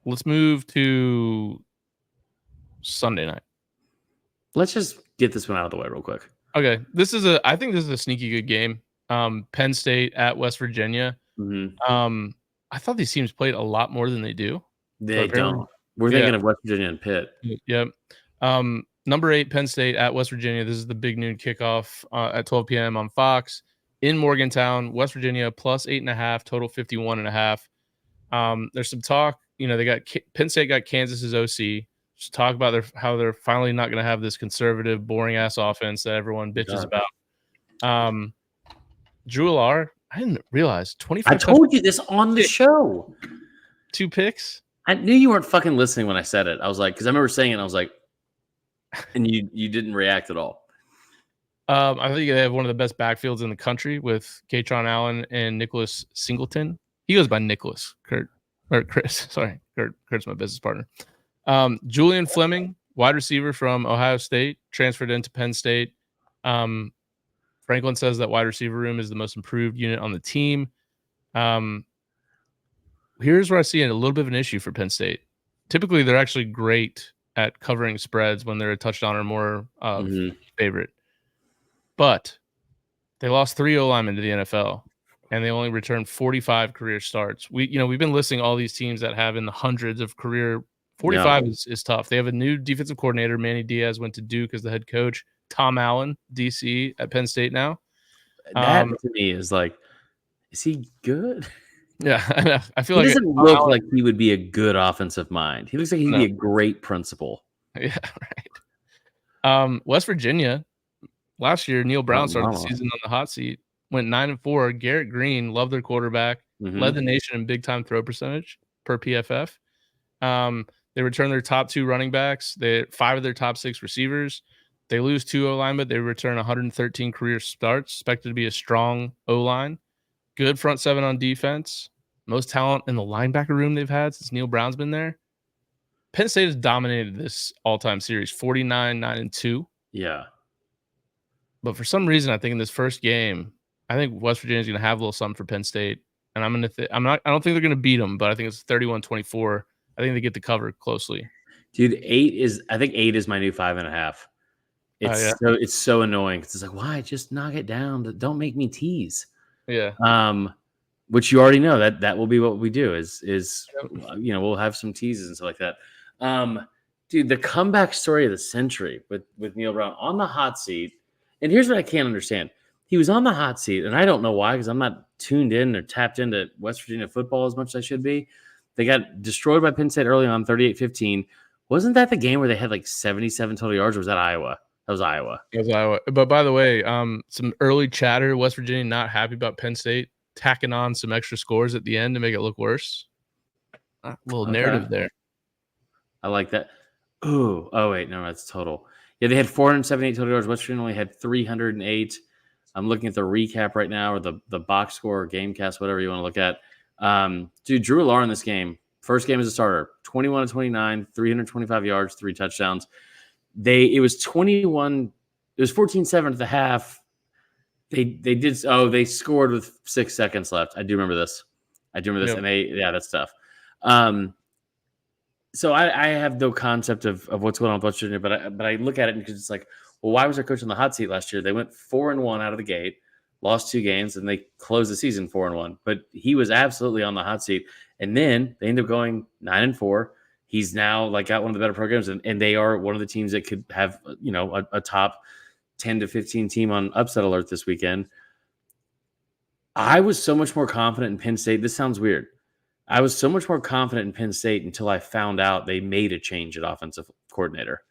Let's move to Sunday night. Let's just get this one out of the way real quick. Okay. I think this is a sneaky good game. Penn State at West Virginia. Mm-hmm. I thought these teams played a lot more than they do. They don't. We're thinking of West Virginia and Pitt. Yep. Number 8, Penn State at West Virginia. This is the big noon kickoff at 12 p.m. on Fox in Morgantown. West Virginia plus 8.5, total 51.5. There's some talk. They got Penn State got Kansas's OC. Just talk about how they're finally not going to have this conservative, boring ass offense that everyone bitches about. Drew Allar, I didn't realize 25. I told you this on the show. 2 picks. I knew you weren't fucking listening when I said it. I was like, because I remember saying it. I was like, and you didn't react at all. I think they have one of the best backfields in the country with Katron Allen and Nicholas Singleton. He goes by Nicholas. Chris. Sorry, Kurt's my business partner. Julian Fleming, wide receiver from Ohio State, transferred into Penn State. Franklin says that wide receiver room is the most improved unit on the team. Here's where I see a little bit of an issue for Penn State. Typically, they're actually great at covering spreads when they're a touchdown or more favorite. But they lost 3 O-linemen to the NFL, and they only returned 45 career starts. We've been listing all these teams that have in the hundreds of career. 45 is tough. They have a new defensive coordinator. Manny Diaz went to Duke as the head coach. Tom Allen, DC at Penn State now. That to me is like, is he good? Yeah, I feel he like doesn't look like he would be a good offensive mind. He looks like he'd be a great principal. Yeah, right. West Virginia, last year, Neil Brown started the season on the hot seat, went 9-4. Garrett Green, loved their quarterback, led the nation in big time throw percentage per PFF. They returned their top 2 running backs. They had 5 of their top 6 receivers. They lose 2 O-line, but they return 113 career starts. Expected to be a strong O-line. Good front 7 on defense. Most talent in the linebacker room they've had since Neil Brown's been there. Penn State has dominated this all-time series, 49-9-2. Yeah. But for some reason, I think in this first game, I think West Virginia's going to have a little something for Penn State, and I don't think they're going to beat them, but I think it's 31-24. I think they get the cover closely. Dude, 8 is my new 5.5. It's so annoying because it's like, why just knock it down? Don't make me tease. Yeah. Which you already know that will be what we do is we'll have some teases and stuff like that. Dude, the comeback story of the century with Neil Brown on the hot seat. And here's what I can't understand. He was on the hot seat, and I don't know why, because I'm not tuned in or tapped into West Virginia football as much as I should be. They got destroyed by Penn State early on, 38-15. Wasn't that the game where they had like 77 total yards, or was that Iowa? That was Iowa. It was Iowa. But by the way, some early chatter, West Virginia not happy about Penn State tacking on some extra scores at the end to make it look worse. A little narrative there. I like that. Oh wait, no, that's total. Yeah, they had 478 total yards. West Virginia only had 308. I'm looking at the recap right now, or the box score, or Gamecast, whatever you want to look at. Dude, Drew Allar in this game, first game as a starter, 21-29, 325 yards, 3 touchdowns. It was 14-7 at the half. They scored with 6 seconds left. I do remember this. Yep. And that's tough. So I have no concept of what's going on with West Virginia, but I look at it because it's like, well, why was their coach on the hot seat last year? They went 4-1 out of the gate. lost 2 games, and they closed the season 4-1. But he was absolutely on the hot seat. And then they ended up going 9-4. He's now got one of the better programs, and they are one of the teams that could have a top 10 to 15 team on upset alert this weekend. I was so much more confident in Penn State. This sounds weird. I was so much more confident in Penn State until I found out they made a change at offensive coordinator.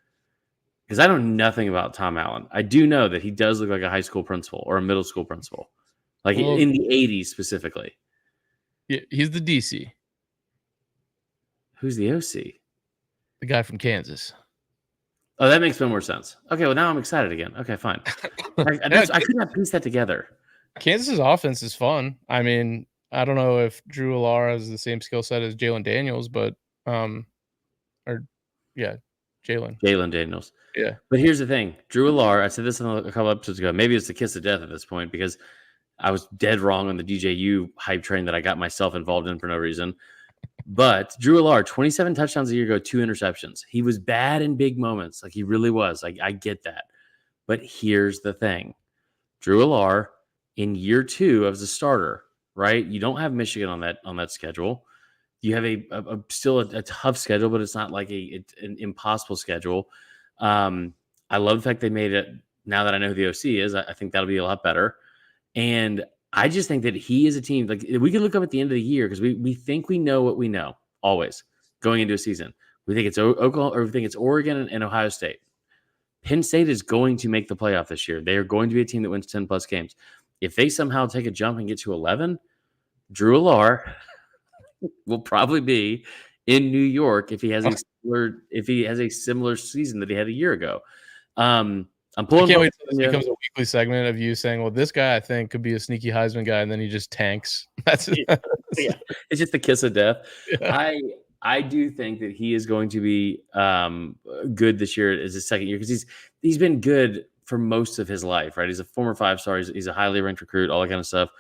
Because I know nothing about Tom Allen. I do know that he does look like a high school principal or a middle school principal, in the 80s specifically. Yeah, he's the DC. Who's the OC? The guy from Kansas. Oh, that makes more sense. Okay, well, now I'm excited again. Okay, fine. I could not piece that together. Kansas's offense is fun. I mean, I don't know if Drew Alar has the same skill set as Jalen Daniels, but Jalen Daniels. Yeah. But here's the thing. Drew Alar, I said this a couple episodes ago. Maybe it's the kiss of death at this point because I was dead wrong on the DJU hype train that I got myself involved in for no reason. But Drew Alar, 27 touchdowns a year ago, 2 interceptions. He was bad in big moments. He really was. I get that. But here's the thing. Drew Alar, in year 2 as a starter, right? You don't have Michigan on that schedule. You have still a tough schedule, but it's not like an impossible schedule. I love the fact they made it. Now that I know who the OC is, I think that'll be a lot better. And I just think that he is a team. We can look up at the end of the year because we think we know what we know always going into a season. We think it's Oklahoma, or we think it's Oregon and Ohio State. Penn State is going to make the playoff this year. They are going to be a team that wins 10 plus games. If they somehow take a jump and get to 11, Drew Alar will probably be in New York if he has a similar season that he had a year ago. I'm pulling. I can't wait until this becomes a weekly segment of you saying, "Well, this guy I think could be a sneaky Heisman guy," and then he just tanks. That's yeah. It's just the kiss of death. Yeah. I do think that he is going to be good this year as his second year because he's been good for most of his life, right? He's a former 5-star. He's a highly ranked recruit, all that kind of stuff.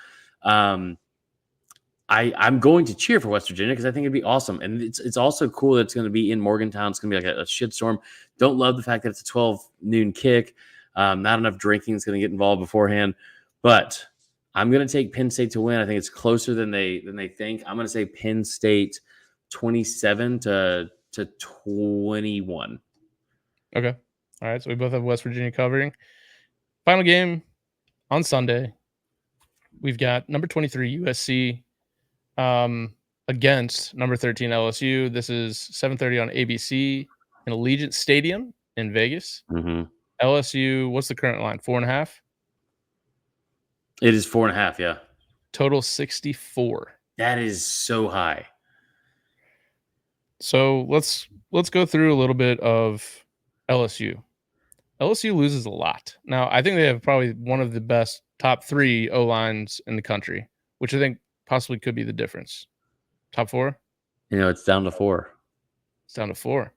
I'm going to cheer for West Virginia because I think it'd be awesome. And it's also cool that it's going to be in Morgantown. It's going to be like a shitstorm. Don't love the fact that it's a 12 noon kick. Not enough drinking is going to get involved beforehand. But I'm going to take Penn State to win. I think it's closer than they think. I'm going to say Penn State 27 to 21. Okay. All right. So we both have West Virginia covering. Final game on Sunday. We've got number 23 USC against number 13 LSU. This is 7:30 on ABC in Allegiant Stadium in Vegas. Mm-hmm. LSU, what's the current line? 4.5? It is 4.5, yeah. Total 64. That is so high. So let's go through a little bit of LSU. LSU loses a lot. Now, I think they have probably one of the best top 3 O-lines in the country, which I think possibly could be the difference. Top 4? It's down to 4. It's down to 4.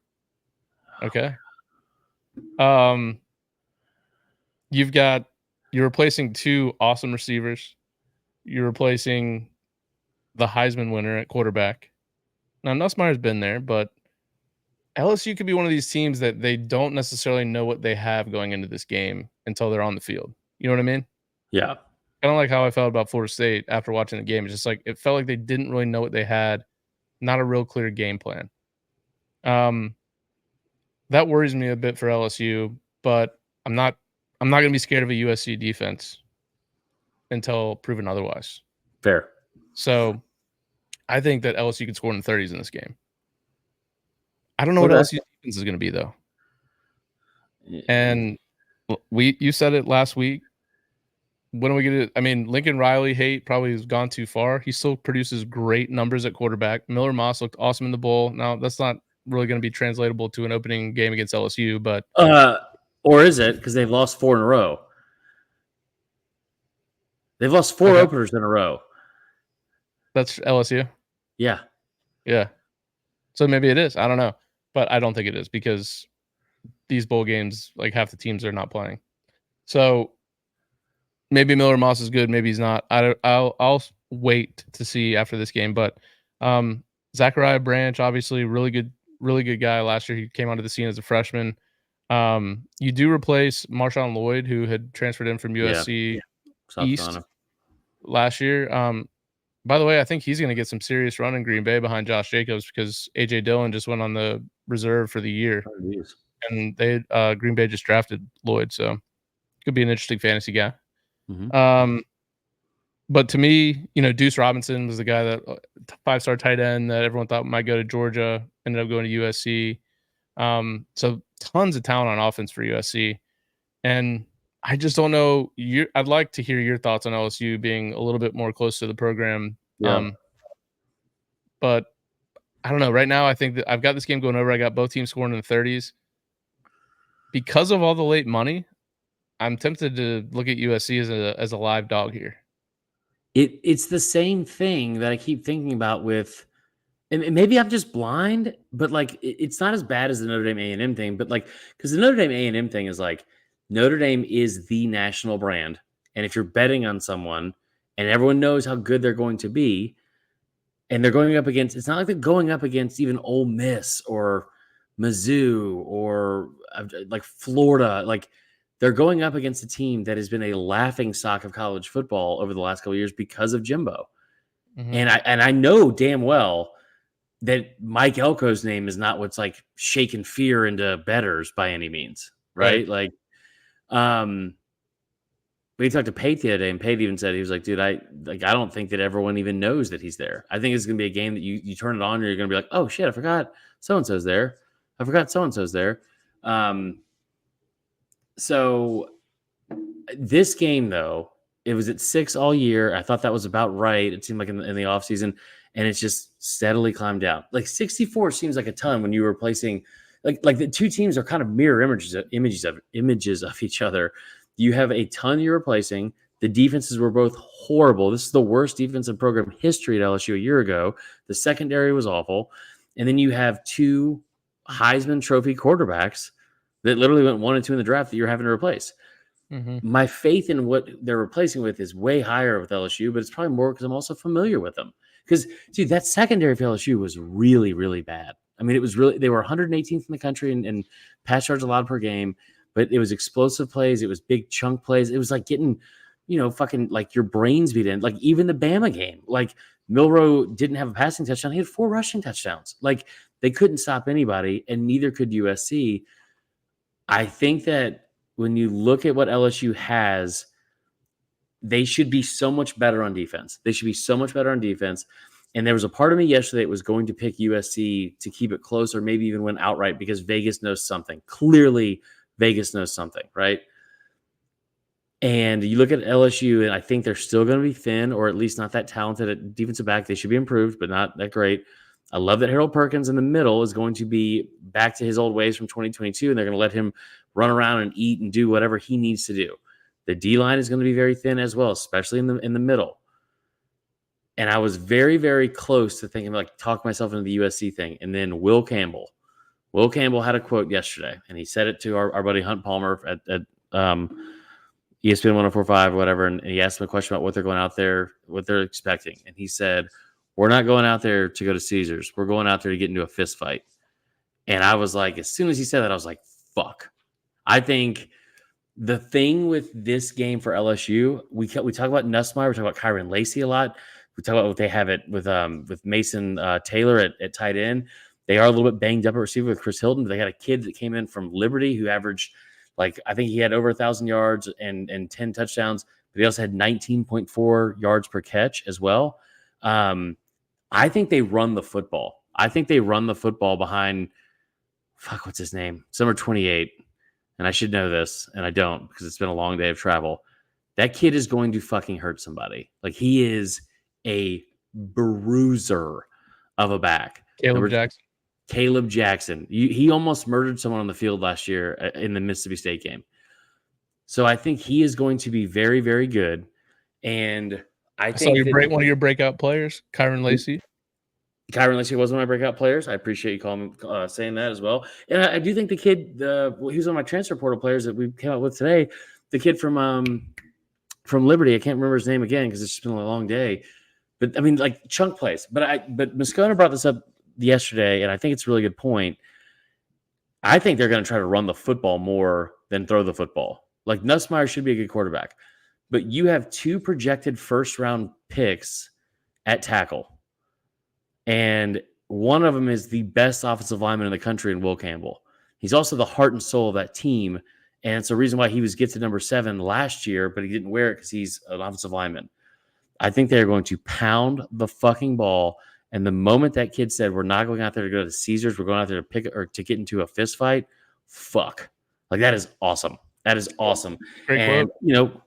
Okay. You're replacing 2 awesome receivers. You're replacing the Heisman winner at quarterback. Now, Nussmeier's been there, but LSU could be one of these teams that they don't necessarily know what they have going into this game until they're on the field. You know what I mean? Yeah. Kind of like how I felt about Florida State after watching the game. It's just it felt like they didn't really know what they had. Not a real clear game plan. That worries me a bit for LSU, but I'm not going to be scared of a USC defense until proven otherwise. Fair. So I think that LSU could score in the 30s in this game. I don't know what LSU's defense is going to be, though. And you said it last week. When are we going to – I mean, Lincoln Riley hate probably has gone too far. He still produces great numbers at quarterback. Miller Moss looked awesome in the bowl. Now, that's not really going to be translatable to an opening game against LSU, but or is it? Because they've lost 4 in a row. They've lost 4 openers in a row. That's LSU? Yeah. Yeah. So maybe it is. I don't know. But I don't think it is because these bowl games, half the teams are not playing. So maybe Miller Moss is good. Maybe he's not. I'll wait to see after this game. But Zachariah Branch, obviously, really good guy. Last year, he came onto the scene as a freshman. You do replace Marshawn Lloyd, who had transferred in from USC. East last year. By the way, I think he's going to get some serious run in Green Bay behind Josh Jacobs because A.J. Dillon just went on the reserve for the year. Oh, and Green Bay just drafted Lloyd, so could be an interesting fantasy guy. Mm-hmm. But to me, Deuce Robinson was the guy that 5-star tight end that everyone thought might go to Georgia, ended up going to USC. So tons of talent on offense for USC, and I just don't know. I'd like to hear your thoughts on LSU being a little bit more close to the program. Yeah. But I don't know. Right now, I think that I've got this game going over. I got both teams scoring in the 30s. Because of all the late money, I'm tempted to look at USC as a live dog here. It's the same thing that I keep thinking about with, and maybe I'm just blind, but like it's not as bad as the Notre Dame A&M thing, but like because the Notre Dame A&M thing is like Notre Dame is the national brand, and if you're betting on someone and everyone knows how good they're going to be, and they're going up against, it's not like they're going up against even Ole Miss or Mizzou or like Florida, like. They're going up against a team that has been a laughing stock of college football over the last couple of years because of Jimbo. Mm-hmm. And I know damn well that Mike Elko's name is not what's like shaking fear into bettors by any means, right? Like, we talked to Pate the other day, and Pate even said, he was like, dude, I don't think that everyone even knows that he's there. I think it's going to be a game that you turn it on and you're going to be like, oh shit, I forgot so-and-so's there. I forgot so-and-so's there. So this game, though, it was at 6 all year. I thought that was about right. It seemed like in the offseason, and it's just steadily climbed down. Like 64 seems like a ton when you were replacing, like the two teams are kind of mirror images of each other. You have a ton you're replacing. The defenses were both horrible. This is the worst defensive program history at LSU a year ago. The secondary was awful. And then you have two Heisman Trophy quarterbacks that literally went 1 and 2 in the draft that you're having to replace. Mm-hmm. My faith in what they're replacing with is way higher with LSU, but it's probably more because I'm also familiar with them. Because, dude, that secondary for LSU was really, really bad. I mean, it was really, they were 118th in the country in pass yards allowed per game, but it was explosive plays. It was big chunk plays. It was like getting, fucking like your brains beat in. Like even the Bama game, like Milroe didn't have a passing touchdown. He had 4 rushing touchdowns. Like they couldn't stop anybody, and neither could USC. I think that when you look at what LSU has, they should be so much better on defense. And there was a part of me yesterday that was going to pick USC to keep it close or maybe even win outright because Vegas knows something. Clearly, Vegas knows something, right? And you look at LSU, and I think they're still going to be thin or at least not that talented at defensive back. They should be improved, but not that great. I love that Harold Perkins in the middle is going to be back to his old ways from 2022, and they're going to let him run around and eat and do whatever he needs to do. The D-line is going to be very thin as well, especially in the middle. And I was very, very close to thinking like talk myself into the USC thing. And then Will Campbell had a quote yesterday, and he said it to our buddy Hunt Palmer at ESPN 104.5 or whatever, and he asked him a question about what they're going out there, what they're expecting. And he said, we're not going out there to go to Caesars. We're going out there to get into a fist fight. And I was like, as soon as he said that, I was like, fuck. I think the thing with this game for LSU, we talk about Nussmeier, we talk about Kyron Lacey a lot. We talk about what they have with Mason Taylor at tight end. They are a little bit banged up at receiver with Chris Hilton. But they got a kid that came in from Liberty who averaged, like, I think he had over 1,000 yards and 10 touchdowns, but he also had 19.4 yards per catch as well. I think they run the football. I think they run the football behind, what's his name? Summer 28. And I should know this, and I don't because it's been a long day of travel. That kid is going to fucking hurt somebody. Like, he is a bruiser of a back. Caleb Jackson. He almost murdered someone on the field last year in the Mississippi State game. So I think he is going to be very, very good. And I think one of your breakout players, Kyron Lacey. Kyron Lacey was one of my breakout players. I appreciate you saying that as well. And I do think the kid, he was one of my transfer portal players that we came out with today. The kid from Liberty, I can't remember his name again because it's just been a long day. But I mean, like chunk plays. But Moscona brought this up yesterday, and I think it's a really good point. I think they're going to try to run the football more than throw the football. Like Nussmeier should be a good quarterback, but you have 2 projected first-round picks at tackle. And one of them is the best offensive lineman in the country in Will Campbell. He's also the heart and soul of that team. And it's the reason why he was gifted number 7 last year, but he didn't wear it because he's an offensive lineman. I think they're going to pound the fucking ball. And the moment that kid said, we're not going out there to go to Caesars, we're going out there to pick or to get into a fist fight, fuck. Like, that is awesome. That is awesome. Great and, quote.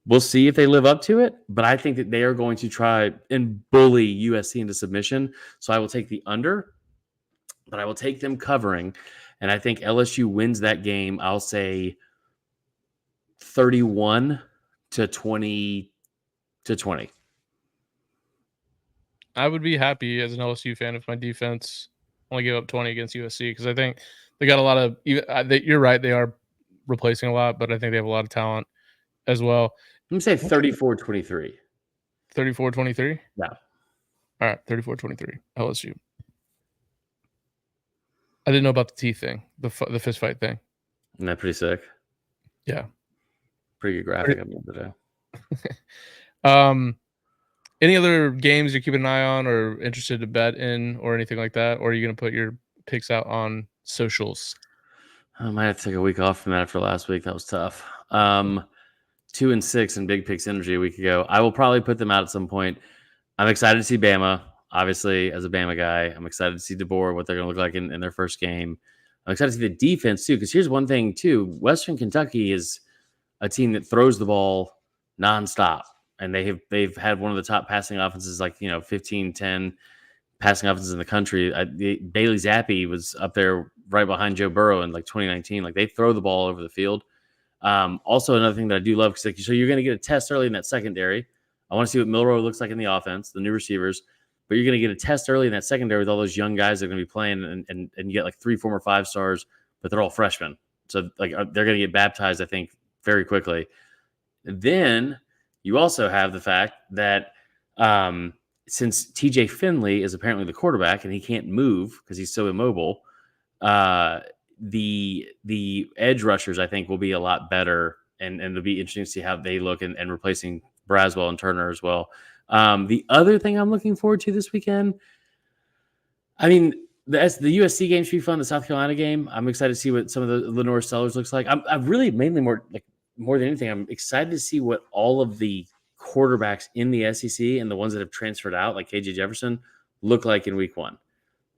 We'll see if they live up to it, but I think that they are going to try and bully USC into submission. So I will take the under, but I will take them covering. And I think LSU wins that game. I'll say 31-20 to 20. I would be happy as an LSU fan if my defense only gave up 20 against USC, because I think they got a lot of. You're right, they are replacing a lot, but I think they have a lot of talent as well. Let me say 34-23. 34-23? Yeah. All right, 34-23. LSU. I didn't know about the teeth thing, the fist fight thing. Isn't that pretty sick? Yeah. Pretty good graphic. Any other games you're keeping an eye on or interested to bet in or anything like that? Or are you going to put your picks out on socials? I might have to take a week off from that after last week. That was tough. 2-6 in Big Picks Energy a week ago. I will probably put them out at some point. I'm excited to see Bama. Obviously, as a Bama guy, I'm excited to see DeBoer, what they're going to look like in their first game. I'm excited to see the defense, too, because here's one thing, too. Western Kentucky is a team that throws the ball nonstop, and they've had one of the top passing offenses, 15-10 passing offenses in the country. Bailey Zappi was up there right behind Joe Burrow in 2019. Like, they throw the ball over the field. Also, another thing that I do love, because so you're going to get a test early in that secondary. I want to see what Milroe looks like in the offense, the new receivers. But you're going to get a test early in that secondary with all those young guys that are going to be playing, and you get 3 former 5 stars, but they're all freshmen. So they're going to get baptized, I think, very quickly. Then you also have the fact that since TJ Finley is apparently the quarterback and he can't move because he's so immobile, the edge rushers, I think, will be a lot better, and it'll be interesting to see how they look and replacing Braswell and Turner as well. The other thing I'm looking forward to this weekend, I mean, the USC game should be fun. The South Carolina game, I'm excited to see what some of the Lenore Sellers looks like. I'm really mainly more than anything, I'm excited to see what all of the quarterbacks in the SEC and the ones that have transferred out, like KJ Jefferson, look like in week 1.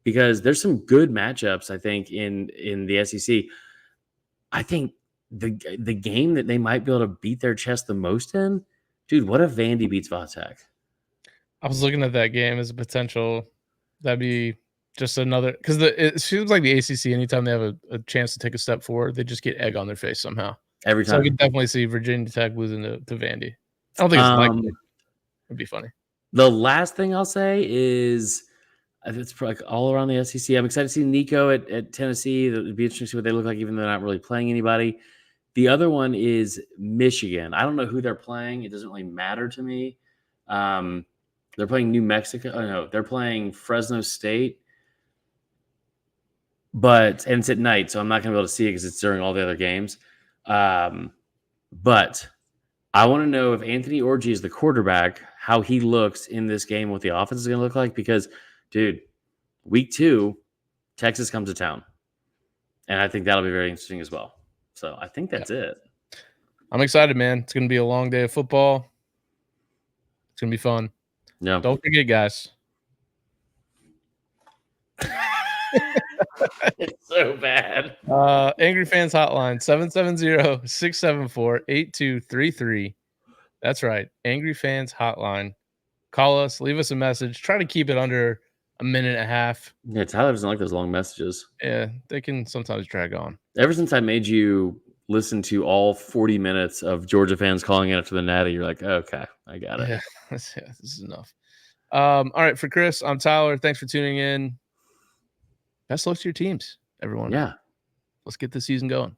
Because there's some good matchups, I think, in the SEC. I think the game that they might be able to beat their chest the most in, dude, what if Vandy beats Vatek? I was looking at that game as a potential. That'd be just another, because it seems like the ACC, anytime they have a chance to take a step forward, they just get egg on their face somehow. Every time. So I could definitely see Virginia Tech losing to Vandy. I don't think it's likely. It'd be funny. The last thing I'll say is, it's probably all around the SEC. I'm excited to see Nico at Tennessee. It would be interesting to see what they look like, even though they're not really playing anybody. The other one is Michigan. I don't know who they're playing. It doesn't really matter to me. They're playing New Mexico. Oh, no, they're playing Fresno State. And it's at night, so I'm not going to be able to see it because it's during all the other games. But I want to know if Anthony Orji is the quarterback, how he looks in this game, what the offense is going to look like. Because, dude, week 2, Texas comes to town. And I think that'll be very interesting as well. So I think that's it. I'm excited, man. It's going to be a long day of football. It's going to be fun. Yeah. Don't forget, guys. It's so bad. AngryFans Hotline, 770-674-8233. That's right. AngryFans Hotline. Call us. Leave us a message. Try to keep it under a minute and a half. Yeah, Tyler doesn't like those long messages. Yeah, they can sometimes drag on. Ever since I made you listen to all 40 minutes of Georgia fans calling in after the Natty, you're like, okay, I got it. Yeah, this is enough. All right, for Chris, I'm Tyler. Thanks for tuning in. Best luck to your teams, everyone. Yeah. Let's get the season going.